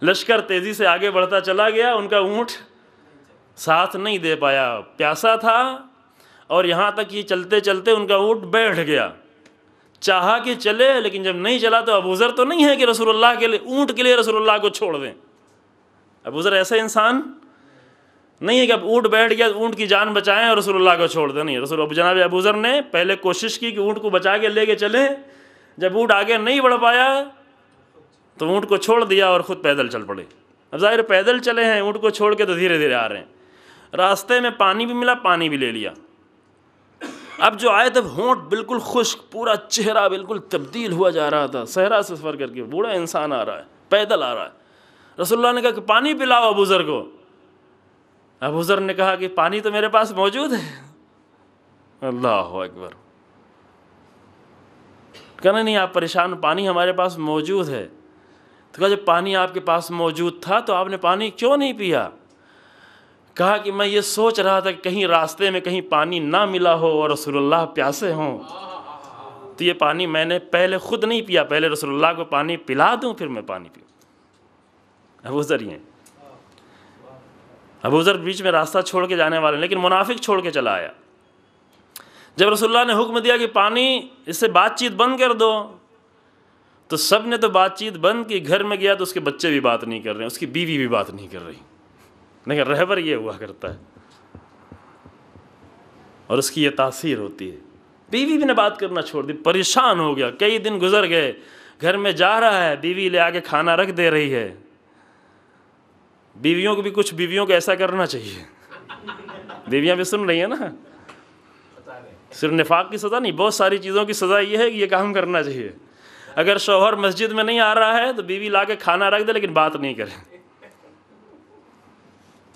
A: لشکر تیزی سے آگے بڑھتا چلا گیا، ان کا اونٹ ساتھ نہیں دے پایا، پیاسا تھا، اور یہاں تک کہ چلتے چلتے ان کا اونٹ بیٹھ گیا. چاہا کہ چلے، لیکن جب نہیں چلا تو ابوذر تو نہیں ہے کہ رسول اللہ کے لیے، اونٹ کے لیے رسول اللہ کو چھوڑ دیں. ابوذر ایسا انسان نہیں ہے کہ اب اونٹ بیٹھ گیا اونٹ کی جان بچائیں اور رسول اللہ کو چھوڑ دیں، نہیں، جناب ابو ذر نے پہلے کوشش کی کہ اونٹ کو بچا کے لے کے چلیں، جب اونٹ آگے نہیں بڑھ پایا تو اونٹ کو چھوڑ دیا اور خود پیدل چل پڑے۔ اب ظاہر پیدل چلے ہیں، اونٹ کو چھوڑ کے تو دھیرے دھیرے آ رہے ہیں، راستے میں پانی بھی ملا، پانی بھی لے لیا۔ اب جو آئے تب ہونٹ بالکل خشک، پورا چہرہ بالکل تبدیل ہوا جا رہا تھا، صحرا سے سفر کر کے بوڑھا انسان آ رہا ہے، پیدل آ رہا ہے۔ رسول اللہ نے کہا کہ پانی پلاؤ ابو ذر کو۔ ابو ذر نے کہا کہ پانی تو میرے پاس موجود ہے۔ اللہ اکبر۔ کہنا نہیں آپ پریشان، پانی ہمارے پاس موجود ہے۔ تو کہا جب پانی آپ کے پاس موجود تھا تو آپ نے پانی کیوں نہیں پیا؟ کہا کہ میں یہ سوچ رہا تھا کہ کہیں راستے میں کہیں پانی نہ ملا ہو اور رسول اللہ پیاسے ہوں، تو یہ پانی میں نے پہلے خود نہیں پیا، پہلے رسول اللہ کو پانی پلا دوں پھر میں پانی پیوں۔ ابو ذر یہ ابو ذر بیچ میں راستہ چھوڑ کے جانے والے، لیکن منافق چھوڑ کے چلا آیا۔ جب رسول اللہ نے حکم دیا کہ پانی اس سے بات چیت بند کر دو تو سب نے تو بات چیت بند کی، گھر میں گیا تو اس کے بچے بھی بات نہیں کر رہے ہیں، اس کی بیوی بھی بات نہیں کر رہی، لیکن رہبر یہ ہوا کرتا ہے اور اس کی یہ تاثیر ہوتی ہے۔ بیوی بھی نے بات کرنا چھوڑ دی، پریشان ہو گیا، کئی دن گزر گئے، گھر میں جا رہا ہے، بیوی لے آ کے کھانا رکھ دے رہی ہے۔ بیویوں کو بھی کچھ بیویوں کو ایسا کرنا چاہیے، بیویاں بھی سن رہی ہیں نا، صرف نفاق کی سزا نہیں، بہت ساری چیزوں کی سزا یہ ہے کہ یہ کام کرنا چاہیے۔ اگر شوہر مسجد میں نہیں آ رہا ہے تو بیوی لا کے کھانا رکھ دے لیکن بات نہیں کرے،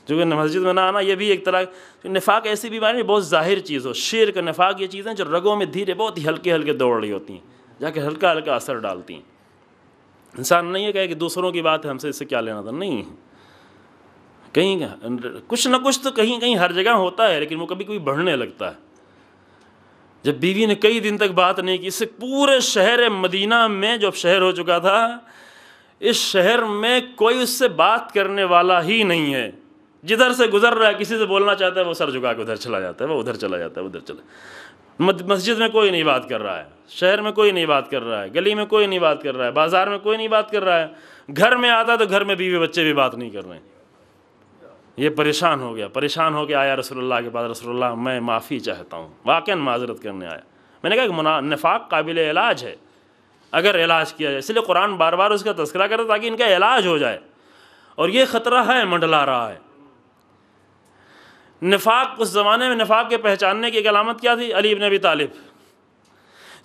A: چونکہ مسجد میں نہ آنا یہ بھی ایک طرح نفاق ایسی بیماری ہے، بہت ظاہر چیز ہو، شرک نفاق یہ چیزیں جو رگوں میں دھیرے بہت ہی ہلکے ہلکے دوڑ رہی ہوتی ہیں، جا کے ہلکا ہلکا اثر ڈالتی ہیں۔ انسان نہیں ہے کہے کہ دوسروں کی بات ہے ہم سے اس سے کیا لینا تھا، نہیں، کہیں کچھ نہ کچھ تو کہیں کہیں ہر جگہ ہوتا ہے، لیکن وہ کبھی کبھی بڑھنے لگتا ہے۔ جب بیوی نے کئی دن تک بات نہیں کی، اس سے پورے شہر مدینہ میں جو شہر ہو چکا تھا، اس شہر میں کوئی اس سے بات کرنے والا ہی نہیں ہے، جدھر سے گزر رہا ہے کسی سے بولنا چاہتا ہے وہ سر جھکا کے ادھر چلا جاتا ہے، وہ ادھر چلا جاتا ہے، ادھر چلا۔ مسجد میں کوئی نہیں بات کر رہا ہے، شہر میں کوئی نہیں بات کر رہا ہے، گلی میں کوئی نہیں بات کر رہا ہے، بازار میں کوئی نہیں بات کر رہا ہے، گھر میں آتا تو گھر میں بیوی بچے بھی بات نہیں کر رہے ہیں۔ یہ پریشان ہو گیا، پریشان ہو کے آیا رسول اللہ کے پاس، رسول اللہ میں معافی چاہتا ہوں، واقعاً معذرت کرنے آیا۔ میں نے کہا کہ نفاق قابل علاج ہے اگر علاج کیا جائے، اس لیے قرآن بار بار اس کا تذکرہ کرتا تاکہ ان کا علاج ہو جائے، اور یہ خطرہ ہے، منڈلا رہا ہے۔ نفاق اس زمانے میں نفاق کے پہچاننے کی ایک علامت کیا تھی؟ علی ابن ابی طالب،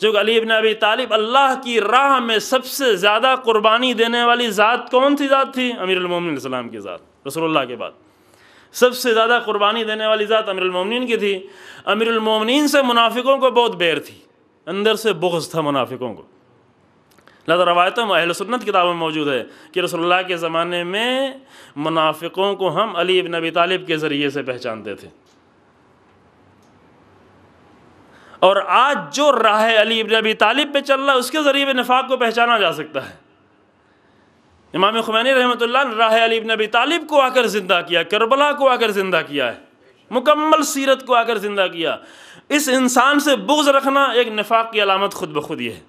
A: جو کہ علی ابن ابی طالب اللہ کی راہ میں سب سے زیادہ قربانی دینے والی ذات کون سی ذات تھی؟ امیر المومنین علیہ السلام کی ذات، رسول اللہ کے بعد سب سے زیادہ قربانی دینے والی ذات امیر المومنین کی تھی۔ امیر المومنین سے منافقوں کو بہت بیر تھی، اندر سے بغض تھا منافقوں کو۔ لہذا روایتوں میں اہل سنت کتابوں میں موجود ہے کہ رسول اللہ کے زمانے میں منافقوں کو ہم علی ابن ابی طالب کے ذریعے سے پہچانتے تھے، اور آج جو راہ علی ابن ابی طالب پہ چل رہا ہے اس کے ذریعے نفاق کو پہچانا جا سکتا ہے۔ امام خمینی رحمۃ اللہ نے راہ علی ابن ابی طالب کو آ کر زندہ کیا، کربلا کو آ کر زندہ کیا ہے، مکمل سیرت کو آ کر زندہ کیا۔ اس انسان سے بغض رکھنا ایک نفاق کی علامت خود بخود یہ ہے،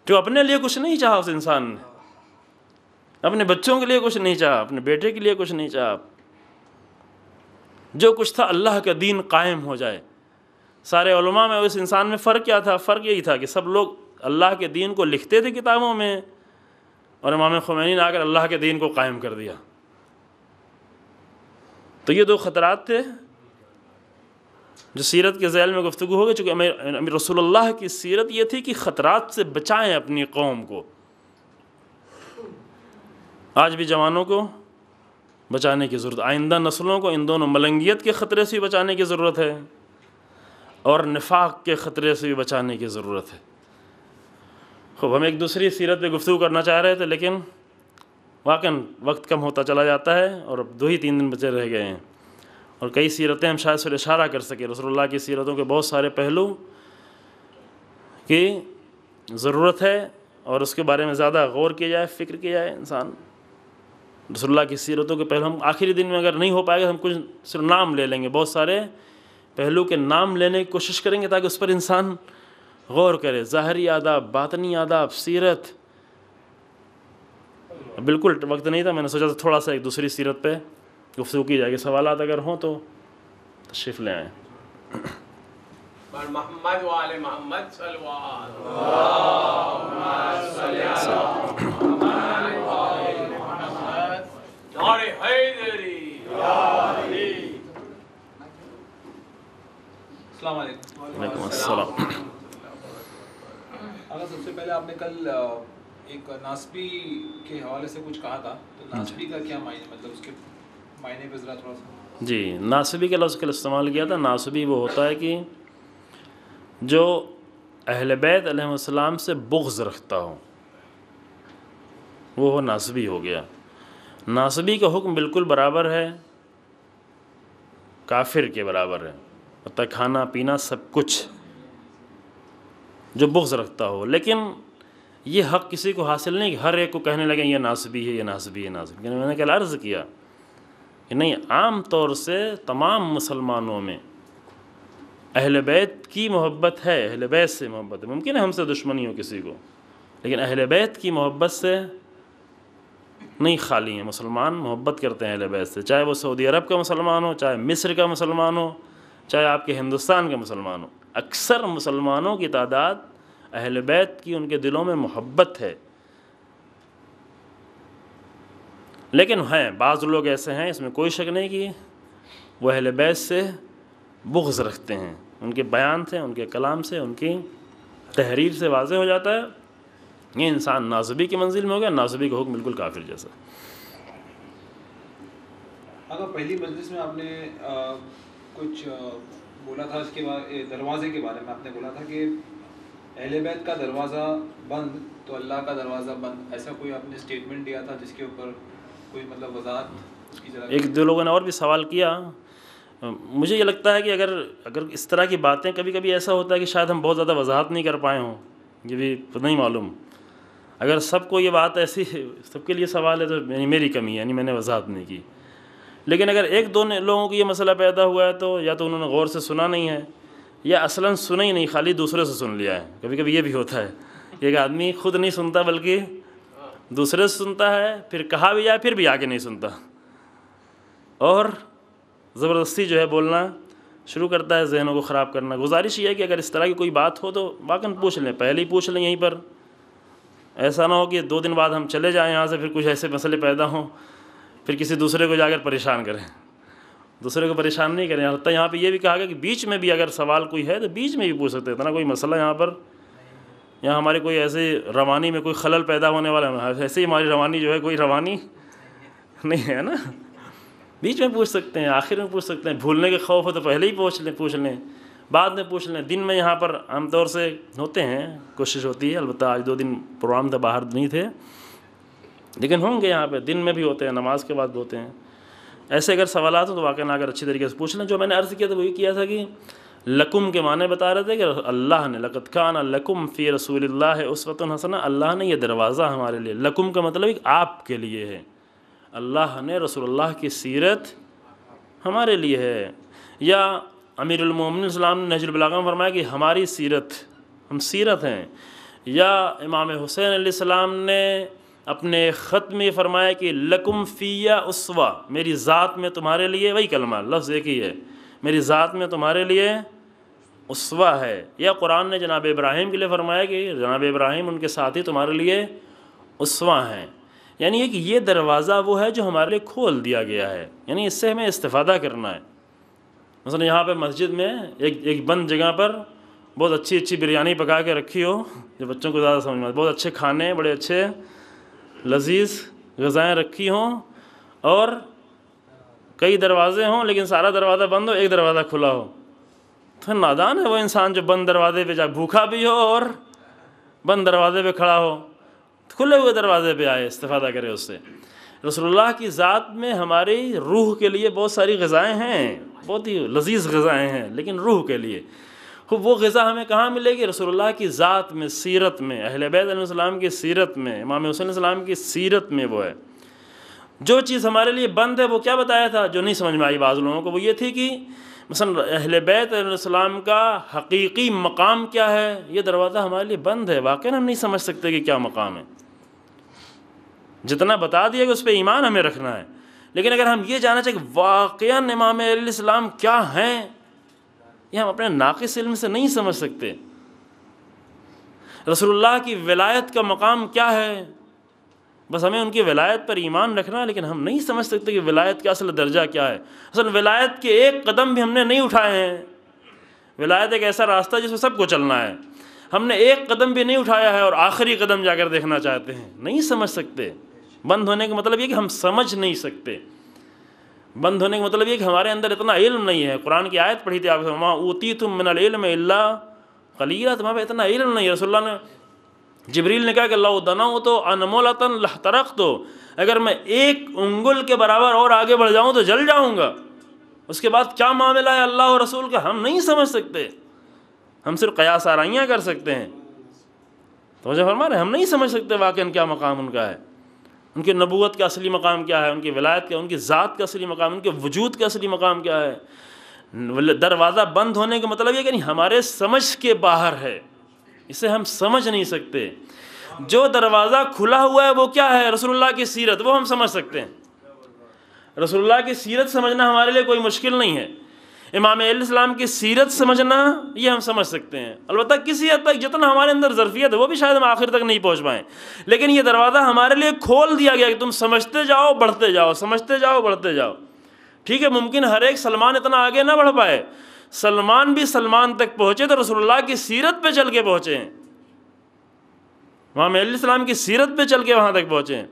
A: جو اپنے لیے کچھ نہیں چاہا، اس انسان نے اپنے بچوں کے لیے کچھ نہیں چاہا، اپنے بیٹے کے لیے کچھ نہیں چاہا، جو کچھ تھا اللہ کا دین قائم ہو جائے۔ سارے علماء میں اس انسان میں فرق کیا تھا؟ فرق یہی تھا کہ سب لوگ اللہ کے دین کو لکھتے تھے کتابوں میں، اور امام خمینی نے آ کر اللہ کے دین کو قائم کر دیا۔ تو یہ دو خطرات تھے جو سیرت کے ذیل میں گفتگو ہوگی، چونکہ امیر رسول اللہ کی سیرت یہ تھی کہ خطرات سے بچائیں اپنی قوم کو۔ آج بھی جوانوں کو بچانے کی ضرورت، آئندہ نسلوں کو ان دونوں ملنگیت کے خطرے سے بھی بچانے کی ضرورت ہے اور نفاق کے خطرے سے بھی بچانے کی ضرورت ہے۔ خوب، ہم ایک دوسری سیرت پہ گفتگو کرنا چاہ رہے تھے، لیکن واقعاً وقت کم ہوتا چلا جاتا ہے اور اب 2-3 دن بچے رہ گئے ہیں، اور کئی سیرتیں ہم شاید سے اشارہ کر سکیں۔ رسول اللہ کی سیرتوں کے بہت سارے پہلو کی ضرورت ہے اور اس کے بارے میں زیادہ غور کیا جائے، فکر کیا جائے۔ انسان رسول اللہ کی سیرتوں کے پہلو، ہم آخری دن میں اگر نہیں ہو پائے گا ہم کچھ صرف نام لے لیں گے، بہت سارے پہلو کے نام لینے کی کوشش کریں گے تاکہ اس پر انسان غور کرے۔ ظاہری آداب، باطنی آداب، سیرت، بالکل وقت نہیں تھا، میں نے سوچا تھا تھوڑا سا ایک دوسری سیرت پہ گفتگو کی جائے گی. سوالات اگر ہوں تو تشریف لے آئیں.
B: محمد وآل محمد صلوات. نعرہ حیدری.
C: السلام علیکم.
A: وعلیکم السلام.
C: اگر سب سے پہلے آپ نے کل ایک ناسبی کے حوالے سے کچھ کہا تھا، تو ناسبی کا کیا معنی، مطلب اس کے معنی پہ ذرا تھوڑا سا.
A: جی، ناسبی کا لفظ کل استعمال کیا تھا. ناسبی وہ ہوتا ہے کہ جو اہل بیت علیہ السلام سے بغض رکھتا ہو، وہ ناسبی ہو گیا. ناسبی کا حکم بالکل برابر ہے، کافر کے برابر ہے، حتیٰ کھانا پینا سب کچھ جو بغض رکھتا ہو. لیکن یہ حق کسی کو حاصل نہیں کہ ہر ایک کو کہنے لگے یہ ناسبی ہے، یہ ناسبی ہے، ناسبی. میں نے کل عرض کیا کہ نہیں، عام طور سے تمام مسلمانوں میں اہل بیت کی محبت ہے، اہل بیت سے محبت ہے. ممکن ہے ہم سے دشمنی ہو کسی کو، لیکن اہل بیت کی محبت سے نہیں خالی ہیں. مسلمان محبت کرتے ہیں اہل بیت سے، چاہے وہ سعودی عرب کا مسلمان ہو، چاہے مصر کا مسلمان ہو، چاہے آپ کے ہندوستان کا مسلمان ہو. اکثر مسلمانوں کی تعداد اہل بیت کی ان کے دلوں میں محبت ہے. لیکن ہیں بعض لوگ ایسے ہیں، اس میں کوئی شک نہیں کہ وہ اہل بیت سے بغض رکھتے ہیں. ان کے بیان سے، ان کے کلام سے، ان کی تحریر سے واضح ہو جاتا ہے یہ انسان ناسبی کی منزل میں ہو گیا. ناسبی کا حکم بالکل کافر جیسا.
C: اگر پہلی مجلس میں آپ نے کچھ بولا تھا اس کے دروازے کے بارے میں، آپ نے بولا تھا کہ اہل بیت کا دروازہ بند تو اللہ کا دروازہ بند، ایسا کوئی آپ نے اسٹیٹمنٹ دیا تھا جس کے اوپر کوئی مطلب وضاحت اس کی ذرا.
A: ایک دو لوگوں نے اور بھی سوال کیا. مجھے یہ لگتا ہے کہ اگر اس طرح کی باتیں، کبھی کبھی ایسا ہوتا ہے کہ شاید ہم بہت زیادہ وضاحت نہیں کر پائے ہوں، یہ بھی نہیں معلوم. اگر سب کو یہ بات ایسی سب کے لیے سوال ہے تو میری کمی ہے، یعنی میں نے وضاحت نہیں کی. لیکن اگر ایک دو لوگوں کو یہ مسئلہ پیدا ہوا ہے تو یا تو انہوں نے غور سے سنا نہیں ہے، یا اصلاً سنا ہی نہیں، خالی دوسرے سے سن لیا ہے. کبھی کبھی یہ بھی ہوتا ہے، ایک آدمی خود نہیں سنتا بلکہ دوسرے سے سنتا ہے، پھر کہا بھی جائے پھر بھی آگے نہیں سنتا، اور زبردستی جو ہے بولنا شروع کرتا ہے، ذہنوں کو خراب کرنا. گزارش یہ ہے کہ اگر اس طرح کی کوئی بات ہو تو واقعاً پوچھ لیں، پہلے ہی پوچھ لیں یہیں پر. ایسا نہ ہو کہ 2 دن بعد ہم چلے جائیں یہاں سے، پھر کچھ ایسے مسئلے پیدا ہوں، پھر کسی دوسرے کو جا کر پریشان کریں. دوسرے کو پریشان نہیں کریں. حتیٰ یہاں پہ یہ بھی کہا گیا کہ بیچ میں بھی اگر سوال کوئی ہے تو بیچ میں بھی پوچھ سکتے ہیں. اتنا کوئی مسئلہ یہاں پر، یہاں ہمارے کوئی ایسے روانی میں کوئی خلل پیدا ہونے والا ہے، ایسے ہی ہماری روانی جو ہے کوئی روانی نہیں ہے نا. بیچ میں پوچھ سکتے ہیں، آخر میں پوچھ سکتے ہیں. بھولنے کے خوف ہو تو پہلے ہی پوچھ لیں، بعد میں پوچھ لیں. دن میں یہاں پر عام طور سے ہوتے ہیں، کوشش ہوتی ہے. البتہ آج 2 دن پروگرام تھا، باہر نہیں تھے، لیکن ہوں گے یہاں پہ. دن میں بھی ہوتے ہیں، نماز کے بعد ہوتے ہیں. ایسے اگر سوالات ہوں تو واقعا اگر اچھی طریقے سے پوچھ لیں. جو میں نے عرض کیا تھا وہی کیا تھا کہ لکم کے معنی بتا رہے تھے کہ اللہ نے لقد کان لکم فی رسول اللہ اسوۃ حسنہ، اللہ نے یہ دروازہ ہمارے لیے، لکم کا مطلب ایک آپ کے لیے ہے. اللہ نے رسول اللہ کی سیرت ہمارے لیے ہے. یا امیر المومنین السلام نے نہج البلاغہ میں فرمایا کہ ہماری سیرت، ہم سیرت ہیں. یا امام حسین علیہ السلام نے اپنے خط میں فرمایا کہ لکم فی اسوہ، میری ذات میں تمہارے لیے، وہی کلمہ لفظ ایک ہی ہے، میری ذات میں تمہارے لیے اسوہ ہے. یا قرآن نے جناب ابراہیم کے لیے فرمایا کہ جناب ابراہیم ان کے ساتھی تمہارے لیے اسوہ ہیں. یعنی کہ یہ دروازہ وہ ہے جو ہمارے لیے کھول دیا گیا ہے، یعنی اس سے ہمیں استفادہ کرنا ہے. مثلا یہاں پہ مسجد میں ایک بند جگہ پر بہت اچھی بریانی پکا کے رکھی ہو جو بچوں کو زیادہ سمجھ میں، بہت اچھے کھانے، بڑے اچھے لذیذ غذائیں رکھی ہوں، اور کئی دروازے ہوں لیکن سارا دروازہ بند ہو، ایک دروازہ کھلا ہو، تو نادان ہے وہ انسان جو بند دروازے پہ جائے، بھوکا بھی ہو اور بند دروازے پہ کھڑا ہو. کھلے ہوئے دروازے پہ آئے، استفادہ کرے اس سے. رسول اللہ کی ذات میں ہماری روح کے لیے بہت ساری غذائیں ہیں، بہت ہی لذیذ غذائیں ہیں، لیکن روح کے لیے وہ غذا ہمیں کہاں ملے گی؟ رسول اللہ کی ذات میں، سیرت میں، اہل بیت علیہ السلام کی سیرت میں، امام حسین علیہ السلام کی سیرت میں. وہ ہے جو چیز ہمارے لیے بند ہے. وہ کیا بتایا تھا جو نہیں سمجھ میں آئی بعض لوگوں کو؟ وہ یہ تھی کہ مثلا اہل بیت علیہ السلام کا حقیقی مقام کیا ہے، یہ دروازہ ہمارے لیے بند ہے. واقعی ہم نہیں سمجھ سکتے کہ کیا مقام ہے. جتنا بتا دیا کہ اس پہ ایمان ہمیں رکھنا ہے، لیکن اگر ہم یہ جاننا چاہیں کہ واقعاً امام علیہ السلام کیا ہیں، یہ ہم اپنے ناقص علم سے نہیں سمجھ سکتے۔ رسول اللہ کی ولایت کا مقام کیا ہے، بس ہمیں ان کی ولایت پر ایمان رکھنا، لیکن ہم نہیں سمجھ سکتے کہ ولایت کا اصل درجہ کیا ہے۔ اصل ولایت کے ایک قدم بھی ہم نے نہیں اٹھائے ہیں۔ ولایت ایک ایسا راستہ جس میں سب کو چلنا ہے، ہم نے ایک قدم بھی نہیں اٹھایا ہے اور آخری قدم جا کر دیکھنا چاہتے ہیں، نہیں سمجھ سکتے۔ بند ہونے کا مطلب یہ کہ ہم سمجھ نہیں سکتے، بند ہونے کا مطلب یہ کہ ہمارے اندر اتنا علم نہیں ہے۔ قرآن کی آیت پڑھی تھی آپ، وما اوتیتم من العلم الا قلیلا، تمہارے اتنا علم نہیں ہے۔ رسول اللہ نے، جبریل نے کہا کہ لو دنوت انملۃ لاحترقت، اگر میں ایک انگل کے برابر اور آگے بڑھ جاؤں تو جل جاؤں گا۔ اس کے بعد کیا معاملہ ہے اللہ اور رسول کا، ہم نہیں سمجھ سکتے، ہم صرف قیاس آرائیاں کر سکتے ہیں۔ تو مجھے فرما رہے ہیں ہم نہیں سمجھ سکتے واقعاً کیا مقام ان کا ہے، ان کی نبوت کا اصلی مقام کیا ہے، ان کی ولایت کا، ان کی ذات کا اصلی مقام، ان کے وجود کا اصلی مقام کیا ہے۔ دروازہ بند ہونے کا مطلب یہ کہ نہیں ہمارے سمجھ کے باہر ہے، اسے ہم سمجھ نہیں سکتے۔ جو دروازہ کھلا ہوا ہے وہ کیا ہے، رسول اللہ کی سیرت، وہ ہم سمجھ سکتے ہیں۔ رسول اللہ کی سیرت سمجھنا ہمارے لیے کوئی مشکل نہیں ہے، امام علیہ السلام کی سیرت سمجھنا یہ ہم سمجھ سکتے ہیں۔ البتہ کسی حد تک جتنا ہمارے اندر ظرفیت ہے وہ بھی شاید ہم آخر تک نہیں پہنچ پائیں، لیکن یہ دروازہ ہمارے لیے کھول دیا گیا کہ تم سمجھتے جاؤ بڑھتے جاؤ، سمجھتے جاؤ بڑھتے جاؤ۔ ٹھیک ہے، ممکن ہر ایک سلمان اتنا آگے نہ بڑھ پائے، سلمان بھی سلمان تک پہنچے تو رسول اللہ کی سیرت پہ چل کے پہنچے ہیں، امام علیہ السلام کی سیرت پہ چل کے وہاں تک پہنچے ہیں۔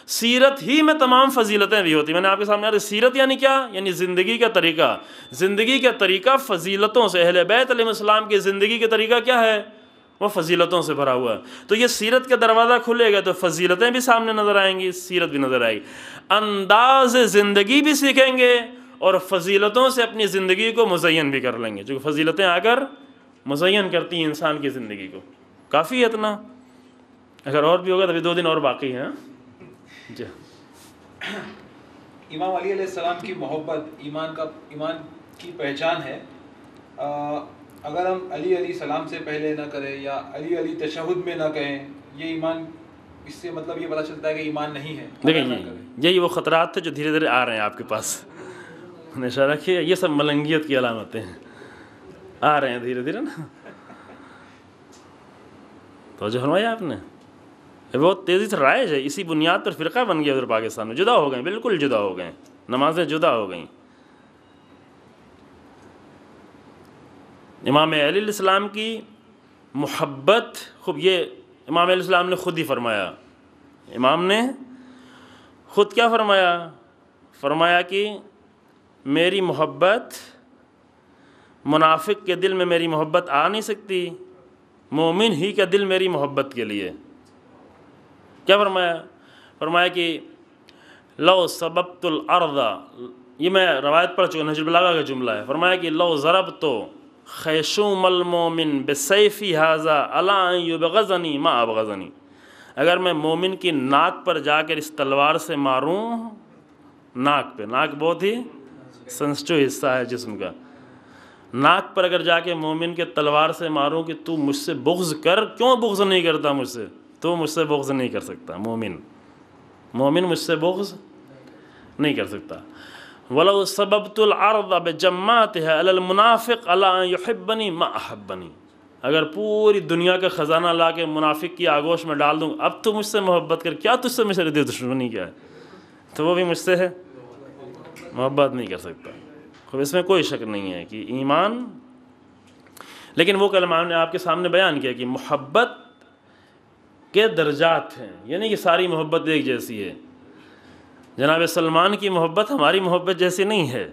A: سیرت ہی میں تمام فضیلتیں بھی ہوتی ہیں۔ میں نے آپ کے سامنے سیرت یعنی کیا، یعنی زندگی کا طریقہ، زندگی کا طریقہ فضیلتوں سے، اہل بیت علیہ السلام کی زندگی کا طریقہ کیا ہے، وہ فضیلتوں سے بھرا ہوا ہے۔ تو یہ سیرت کا دروازہ کھلے گا تو فضیلتیں بھی سامنے نظر آئیں گی، سیرت بھی نظر آئے گی، انداز زندگی بھی سیکھیں گے اور فضیلتوں سے اپنی زندگی کو مزین بھی کر لیں گے، چونکہ فضیلتیں آ کر مزین کرتی ہیں انسان کی زندگی کو۔ کافی ہے اتنا، اگر اور بھی ہوگا تو ابھی 2 دن اور باقی ہیں۔ جی،
C: امام علی علیہ السلام کی محبت ایمان کی پہچان ہے۔ اگر ہم علی علیہ السلام سے پہلے نہ کریں یا علی علی تشہد میں نہ کہیں، یہ ایمان، اس سے مطلب یہ پتہ چلتا ہے کہ ایمان نہیں ہے۔
A: دیکھیں یہی وہ خطرات تھے جو دھیرے دھیرے آ رہے ہیں آپ کے پاس، ہمیشہ رکھیے، یہ سب ملنگیت کی علامتیں ہیں، آ رہے ہیں دھیرے دھیرے نا۔ توجہ فرمایا آپ نے، بہت تیزی سے رائج ہے، اسی بنیاد پر فرقہ بن گیا ادھر پاکستان میں، جدا ہو گئے، بالکل جدا ہو گئے، نمازیں جدا ہو گئیں۔ امام علیہ السلام کی محبت، خوب یہ امام علیہ السلام نے خود ہی فرمایا، امام نے خود کیا فرمایا، فرمایا کہ میری محبت، منافق کے دل میں میری محبت آ نہیں سکتی، مومن ہی کا دل میری محبت کے لیے۔ کیا فرمایا، فرمایا کہ لو سببت الارض، یہ میں روایت پڑھ چکا، نہج البلاغہ کا جملہ ہے، فرمایا کہ لو ضربت خیشوم المومن بسیفی ھذا الی ان یبغضنی ما ابغضنی، اگر میں مومن کی ناک پر جا کر اس تلوار سے ماروں، ناک پہ، ناک بہت ہی سینسٹیو حصہ ہے جسم کا، ناک پر اگر جا کے مومن کے تلوار سے ماروں کہ تو مجھ سے بغض کر، کیوں بغض نہیں کرتا مجھ سے، تو مجھ سے بغض نہیں کر سکتا، مومن مجھ سے بغض نہیں کر سکتا۔ وَلَوْ سَبَبْتُ الْعَرْضَ بِجَمَّاتِهَا عَلَى الْمُنَافِقِ عَلَىٰ أَن يُحِبَّنِي مَا أَحَبَّنِي، اگر پوری دنیا کا خزانہ لا کے منافق کی آگوش میں ڈال دوں، اب تو مجھ سے محبت کر، کیا تجھ سے میری دشمنی کیا ہے، تو وہ بھی مجھ سے ہے محبت نہیں کر سکتا۔ خب اس میں کوئی شک نہیں ہے کہ ایمان، لیکن وہ کلمہ نے آپ کے سامنے بیان کیا کہ محبت کے درجات ہیں، یعنی کہ ساری محبت ایک جیسی ہے۔ جناب سلمان کی محبت ہماری محبت جیسی نہیں ہے،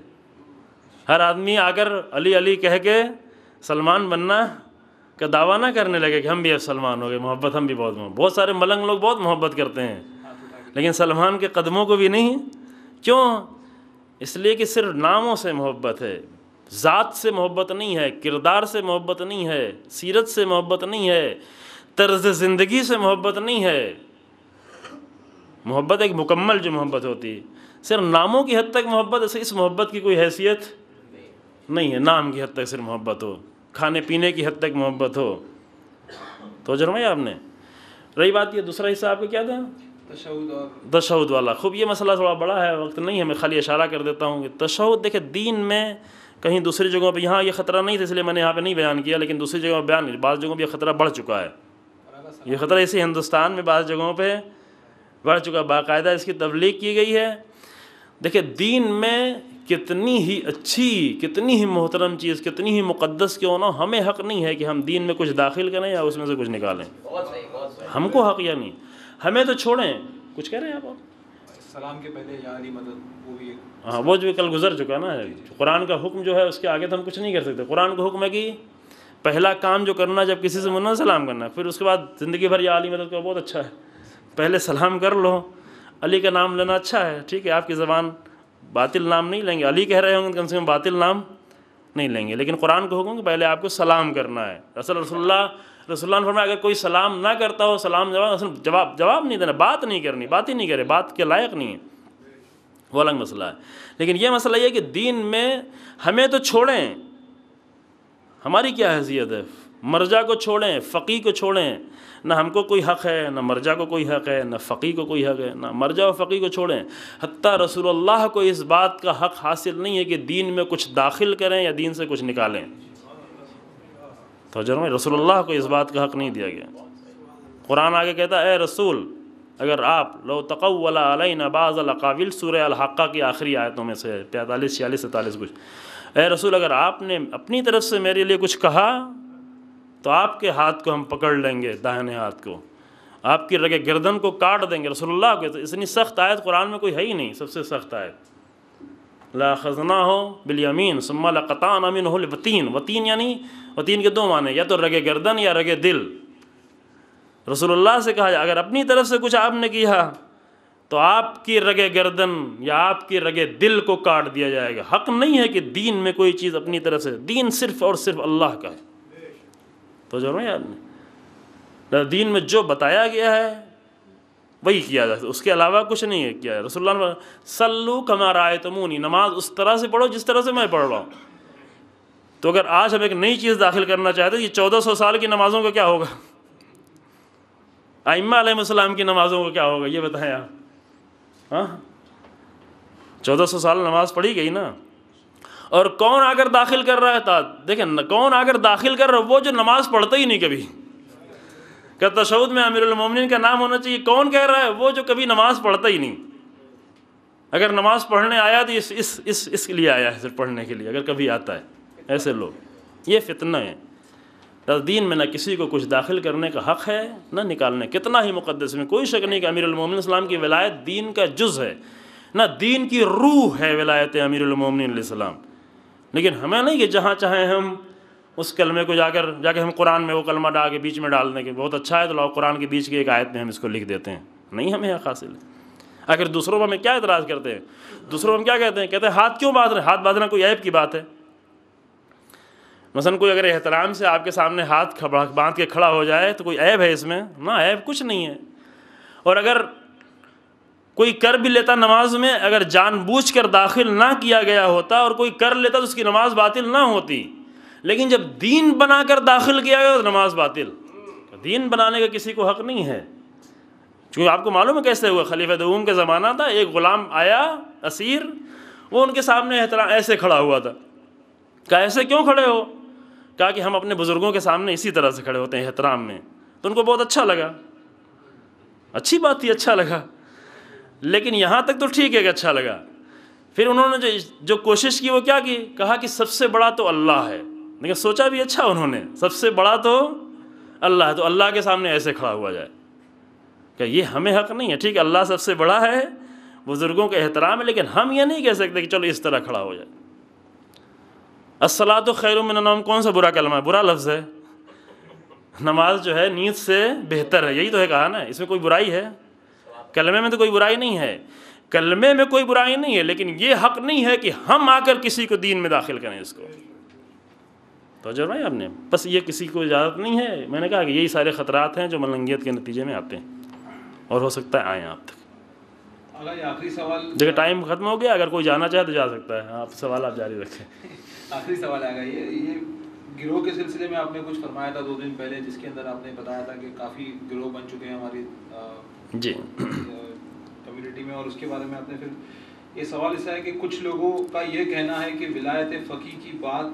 A: ہر آدمی آ کر علی علی کہہ کے سلمان بننا کا دعویٰ نہ کرنے لگے کہ ہم بھی اب سلمان ہو گئے، محبت ہم بھی بہت سارے ملنگ لوگ بہت محبت کرتے ہیں، لیکن سلمان کے قدموں کو بھی نہیں۔ کیوں؟ اس لیے کہ صرف ناموں سے محبت ہے، ذات سے محبت نہیں ہے، کردار سے محبت نہیں ہے، سیرت سے محبت نہیں ہے، طرز زندگی سے محبت نہیں ہے۔ محبت ایک مکمل جو محبت ہوتی ہے، صرف ناموں کی حد تک محبت، اس محبت کی کوئی حیثیت نہیں ہے، نام کی حد تک صرف محبت ہو، کھانے پینے کی حد تک محبت ہو۔ تو جرمایا آپ نے، رہی بات یہ دوسرا حصہ آپ کا کیا تھا، تشہد والا. خوب یہ مسئلہ تھوڑا بڑا ہے, وقت نہیں ہے, میں خالی اشارہ کر دیتا ہوں کہ تشہد دیکھیں دین میں کہیں دوسری جگہوں پہ, یہاں یہ خطرہ نہیں تھا اس لیے میں نے یہاں پہ نہیں بیان کیا, لیکن دوسری جگہوں پہ بیان نہیں, بعض جگہوں پہ یہ خطرہ بڑھ چکا ہے. یہ خطرہ اسی ہندوستان میں بعض جگہوں پہ بڑھ چکا, باقاعدہ اس کی تبلیغ کی گئی ہے. دیکھیں دین میں کتنی ہی اچھی, کتنی ہی محترم چیز, کتنی ہی مقدس کیوں نہ, ہمیں حق نہیں ہے کہ ہم دین میں کچھ داخل کریں یا اس میں سے کچھ نکالیں. ہم کو حق یا نہیں, ہمیں تو چھوڑیں. کچھ کہہ رہے ہیں آپ؟
C: سلام کے پہلے یا علی مدد, وہ بھی
A: ہاں وہ جو کل گزر چکا نا. قرآن کا حکم جو ہے اس کے آگے تو ہم کچھ نہیں کر سکتے. قرآن کا حکم ہے کہ پہلا کام جو کرنا جب کسی سے ملنا سلام کرنا, پھر اس کے بعد زندگی بھر یا علی مدد کا بہت اچھا ہے, پہلے سلام کر لو. علی کا نام لینا اچھا ہے, ٹھیک ہے, آپ کی زبان باطل نام نہیں لیں گے, علی کہہ رہے ہوں گے کم سے کم باطل نام نہیں لیں گے, لیکن قرآن کا حکم کہ پہلے آپ کو سلام کرنا ہے. رسول اللہ نے فرمایا اگر کوئی سلام نہ کرتا ہو, سلام جواب نہیں دینا, بات نہیں کرنی, بات ہی نہیں کرے, بات کے لائق نہیں ہے, وہ الگ مسئلہ ہے. لیکن یہ مسئلہ یہ کہ دین میں ہمیں تو چھوڑیں, ہماری کیا حیثیت ہے, مرجع کو چھوڑیں, فقیہ کو چھوڑیں. نہ ہم کو کوئی حق ہے, نہ مرجع کو کوئی حق ہے, نہ فقیہ کو کوئی حق ہے, نہ مرجع و فقیہ کو چھوڑیں. حتیٰ رسول اللہ کو اس بات کا حق حاصل نہیں ہے کہ دین میں کچھ داخل کریں یا دین سے کچھ نکالیں. تو رسول اللہ کو اس بات کا حق نہیں دیا گیا. قرآن آگے کہتا ہے اے رسول اگر آپ لو تقول علینا بعض الاقاویل, سورہ الحاقہ کی آخری آیتوں میں سے 45, 46, 47 کچھ, اے رسول اگر آپ نے اپنی طرف سے میرے لیے کچھ کہا تو آپ کے ہاتھ کو ہم پکڑ لیں گے, داہنے ہاتھ کو, آپ کی رگ گردن کو کاٹ دیں گے. رسول اللہ کو اتنی سخت آیت قرآن میں کوئی ہے ہی نہیں, سب سے سخت آیت. لَأَخَذْنَاهُ بِالْيَمِينِ ثُمَّ لَقَطَعْنَا مِنْهُ الْوَتِينَ. وتین یعنی وتین کے دو معنی, یا تو رگ گردن یا رگ دل. رسول اللہ سے کہا اگر اپنی طرف سے کچھ آپ نے کیا تو آپ کی رگ گردن یا آپ کی رگ دل کو کاٹ دیا جائے گا. حق نہیں ہے کہ دین میں کوئی چیز اپنی طرف سے, دین صرف اور صرف اللہ کا ہے. تو جو ہے یار دین میں جو بتایا گیا ہے وہی کیا جائے, اس کے علاوہ کچھ نہیں ہے کیا ہے. رسول اللہ نے صلو کما رأیتمونی, نماز اس طرح سے پڑھو جس طرح سے میں پڑھ رہا ہوں. تو اگر آج ہم ایک نئی چیز داخل کرنا چاہتے ہیں, یہ 1400 سال کی نمازوں کا کیا ہوگا, ائمہ علیہ السلام کی نمازوں کا کیا ہوگا, یہ بتائیں آپ. ہاں 1400 سال نماز پڑھی گئی نا, اور کون آ کر داخل کر رہا تھا, دیکھیں کون آ کر داخل کر رہا ہے, وہ جو نماز پڑھتا ہی نہیں کبھی. کہ تشہد میں امیر المومنین کا نام ہونا چاہیے, کون کہہ رہا ہے, وہ جو کبھی نماز پڑھتا ہی نہیں. اگر نماز پڑھنے آیا تو اس کے لیے آیا ہے, صرف پڑھنے کے لیے, اگر کبھی آتا ہے. ایسے لوگ, یہ فتنہ ہے. دین میں نہ کسی کو کچھ داخل کرنے کا حق ہے نہ نکالنے. کتنا ہی مقدس میں کوئی شک نہیں کہ امیر المومنین السلام کی ولایت دین کا جز ہے, نہ دین کی روح ہے ولایت امیر المومنین علیہ السلام. لیکن ہمیں نہیں کہ جہاں چاہیں ہم اس کلمے کو جا کے ہم قرآن میں وہ کلمہ ڈال کے بیچ میں ڈال دیں کہ بہت اچھا ہے تو لاؤ قرآن کے بیچ کی ایک آیت میں ہم اس کو لکھ دیتے ہیں. نہیں, ہمیں حق حاصل ہے. اگر دوسروں پر ہمیں کیا اعتراض کرتے ہیں, دوسروں ہم کیا کہتے ہیں, کہتے ہیں ہاتھ کیوں باندھ رہے ہیں, ہاتھ باندھنا کوئی عیب کی بات ہے. مثلا کوئی اگر احترام سے آپ کے سامنے ہاتھ باندھ کے کھڑا ہو جائے تو کوئی عیب ہے اس میں, نہ عیب کچھ نہیں ہے. اور اگر کوئی کر بھی لیتا نماز میں, اگر جان بوجھ کر داخل نہ کیا گیا ہوتا اور کوئی کر لیتا تو اس کی نماز باطل نہ ہوتی. لیکن جب دین بنا کر داخل کیا گیا تو نماز باطل. دین بنانے کا کسی کو حق نہیں ہے. کیونکہ آپ کو معلوم ہے کیسے ہوا, خلیفہ دوم کا زمانہ تھا, ایک غلام آیا اسیر, وہ ان کے سامنے احترام ایسے کھڑا ہوا تھا. کہا ایسے کیوں کھڑے ہو, کہا کہ ہم اپنے بزرگوں کے سامنے اسی طرح سے کھڑے ہوتے ہیں احترام میں. تو ان کو بہت اچھا لگا, اچھی بات تھی, اچھا لگا. لیکن یہاں تک تو ٹھیک ہے کہ اچھا لگا. پھر انہوں نے جو کوشش کی وہ کیا کی, کہا کہ سب سے بڑا تو اللہ ہے. لیکن سوچا بھی اچھا انہوں نے, سب سے بڑا تو اللہ ہے, تو اللہ کے سامنے ایسے کھڑا ہوا جائے. کہ یہ ہمیں حق نہیں ہے. ٹھیک ہے اللہ سب سے بڑا ہے, بزرگوں کا احترام ہے, لیکن ہم یہ نہیں کہہ سکتے کہ چلو اس طرح کھڑا ہو جائے. الصلاۃ خیر من النوم کون سا برا کلمہ ہے, برا لفظ ہے. نماز جو ہے نیند سے بہتر ہے, یہی تو ہے کہا نا, اس میں کوئی برائی ہے, کلمے میں تو کوئی برائی نہیں ہے, کلمے میں کوئی برائی نہیں ہے. لیکن یہ حق نہیں ہے کہ ہم آ کر کسی کو دین میں داخل کریں اس کو. تو جو ہے آپ نے بس یہ کسی کو اجازت نہیں ہے. میں نے کہا کہ یہی سارے خطرات ہیں جو ملنگیت کے نتیجے میں آتے ہیں, اور ہو سکتا ہے آئیں آپ تک.
C: آخری سوال,
A: دیکھیں ٹائم ختم ہو گیا, اگر کوئی جانا چاہے تو جا سکتا ہے. آپ سوال آپ جاری رکھیں.
C: آخری سوال آئے گا, یہ گروہ کے سلسلے میں آپ نے کچھ فرمایا تھا 2 دن پہلے, جس کے اندر آپ نے بتایا تھا کہ کافی گروہ بن چکے ہیں ہماری
A: جی
C: سوسائٹی میں. اور اس کے بارے میں آپ نے پھر یہ سوال ایسا ہے کہ کچھ لوگوں کا یہ کہنا ہے کہ ولایت فقیہ کی بات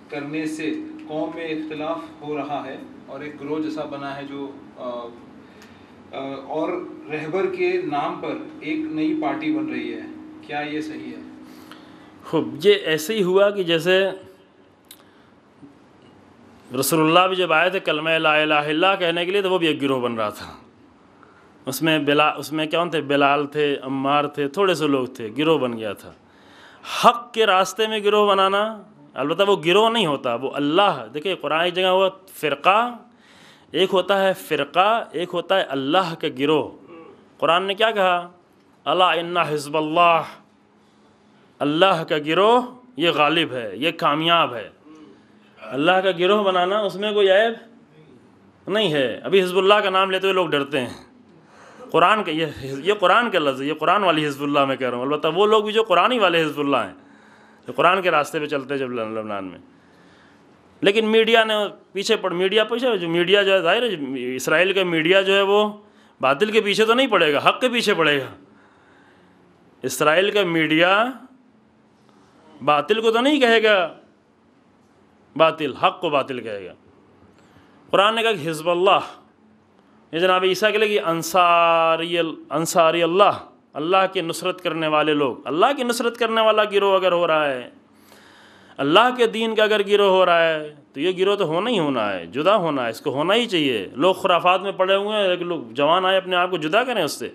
C: کرنے سے قوم میں اختلاف ہو رہا ہے اور ایک گروہ جیسا بنا ہے جو اور رہبر کے نام پر ایک نئی پارٹی بن رہی ہے. کیا یہ صحیح ہے؟
A: خوب، یہ ایسے ہی ہوا کہ جیسے رسول اللہ بھی جب آئے تھے کلمہ لا الہ الا اللہ کہنے کے لیے تو وہ بھی ایک گروہ بن رہا تھا. اس میں کون تھے؟ بلال تھے، عمار تھے، تھوڑے سے لوگ تھے، گروہ بن گیا تھا. حق کے راستے میں گروہ بنانا البتہ وہ گروہ نہیں ہوتا، وہ اللہ. دیکھیں قرآن کی جگہ ہوا فرقہ، ایک ہوتا ہے فرقہ، ایک ہوتا ہے اللہ کا گروہ. قرآن نے کیا کہا؟ الا ان حزب اللہ، اللہ کا گروہ یہ غالب ہے، یہ کامیاب ہے. اللہ کا گروہ بنانا اس میں کوئی عیب نہیں ہے. ابھی حزب اللہ کا نام لیتے ہوئے لوگ ڈرتے ہیں. قرآن کا یہ قرآن کا لفظ ہے، یہ قرآن والی حزب اللہ میں کہہ رہا ہوں. البتہ وہ لوگ بھی جو قرآنی والے حزب اللہ ہیں، جو قرآن کے راستے پہ چلتے ہیں جب لبنان میں. لیکن میڈیا نے پیچھے جو میڈیا جو ہے ظاہر ہے اسرائیل کا میڈیا جو ہے وہ باطل کے پیچھے تو نہیں پڑے گا، حق کے پیچھے پڑے گا. اسرائیل کا میڈیا باطل کو تو نہیں کہے گا باطل، حق کو باطل کہے گا. قرآن نے کہا کہ حزب اللہ، یہ جناب عیسیٰ کے لیے انصاری اللہ، اللہ کی نصرت کرنے والے لوگ. اللہ کی نصرت کرنے والا گروہ اگر ہو رہا ہے، اللہ کے دین کا اگر گروہ ہو رہا ہے تو یہ گروہ تو ہونا ہی ہونا ہے، جدا ہونا ہے، اس کو ہونا ہی چاہیے. لوگ خرافات میں پڑے ہوئے ہیں، لیکن لوگ جوان آئے اپنے آپ کو جدا کریں اس سے.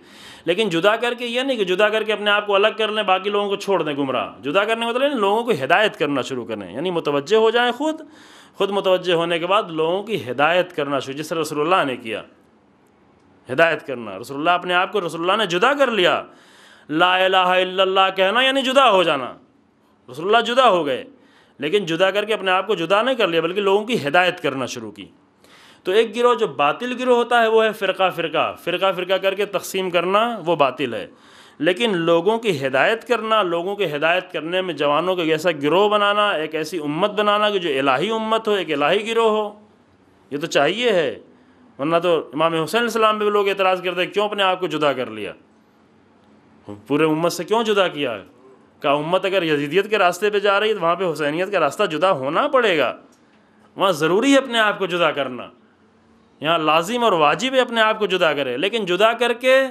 A: لیکن جدا کر کے یہ نہیں کہ جدا کر کے اپنے آپ کو الگ کر لیں، باقی لوگوں کو چھوڑ دیں گمراہ. جدا کرنے کا مطلب لوگوں کو ہدایت کرنا شروع کریں، یعنی متوجہ ہو جائیں، خود متوجہ ہونے کے بعد لوگوں کی ہدایت کرنا شروع، جس طرح رسول اللہ نے کیا. ہدایت کرنا، رسول اللہ اپنے آپ کو رسول اللہ نے جدا کر لیا. لا الہ الا اللہ کہنا یعنی جدا ہو جانا. رسول اللہ جدا ہو گئے، لیکن جدا کر کے اپنے آپ کو جدا نہیں کر لیا بلکہ لوگوں کی ہدایت کرنا شروع کی. تو ایک گروہ جو باطل گروہ ہوتا ہے وہ ہے فرقہ کر کے تقسیم کرنا، وہ باطل ہے. لیکن لوگوں کی ہدایت کرنا، لوگوں کی ہدایت کرنے میں جوانوں کو ایک ایسا گروہ بنانا، ایک ایسی امت بنانا کہ جو الہی امت ہو، ایک الہی گروہ ہو، یہ تو چاہیے ہے. ورنہ تو امام حسین علیہ السلام پہ بھی لوگ اعتراض کرتے ہیں کیوں اپنے آپ کو جدا کر لیا، پورے امت سے کیوں جدا کیا. کہ امت اگر یزیدیت کے راستے پہ جا رہی ہے تو وہاں پہ حسینیت کا راستہ جدا ہونا پڑے گا. وہاں ضروری ہے اپنے آپ کو جدا کرنا، یہاں لازم اور واجب ہے اپنے آپ کو جدا کرے. لیکن جدا کر کے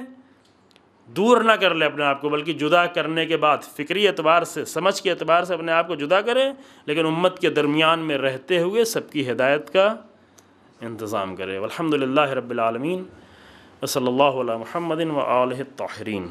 A: دور نہ کر لے اپنے آپ کو، بلکہ جدا کرنے کے بعد فکری اعتبار سے، سمجھ کے اعتبار سے اپنے آپ کو جدا کرے، لیکن امت کے درمیان میں رہتے ہوئے سب کی ہدایت کا انتظام کرے. والحمدللہ رب العالمین، وصلی اللہ علی محمد و آلہ الطاہرین.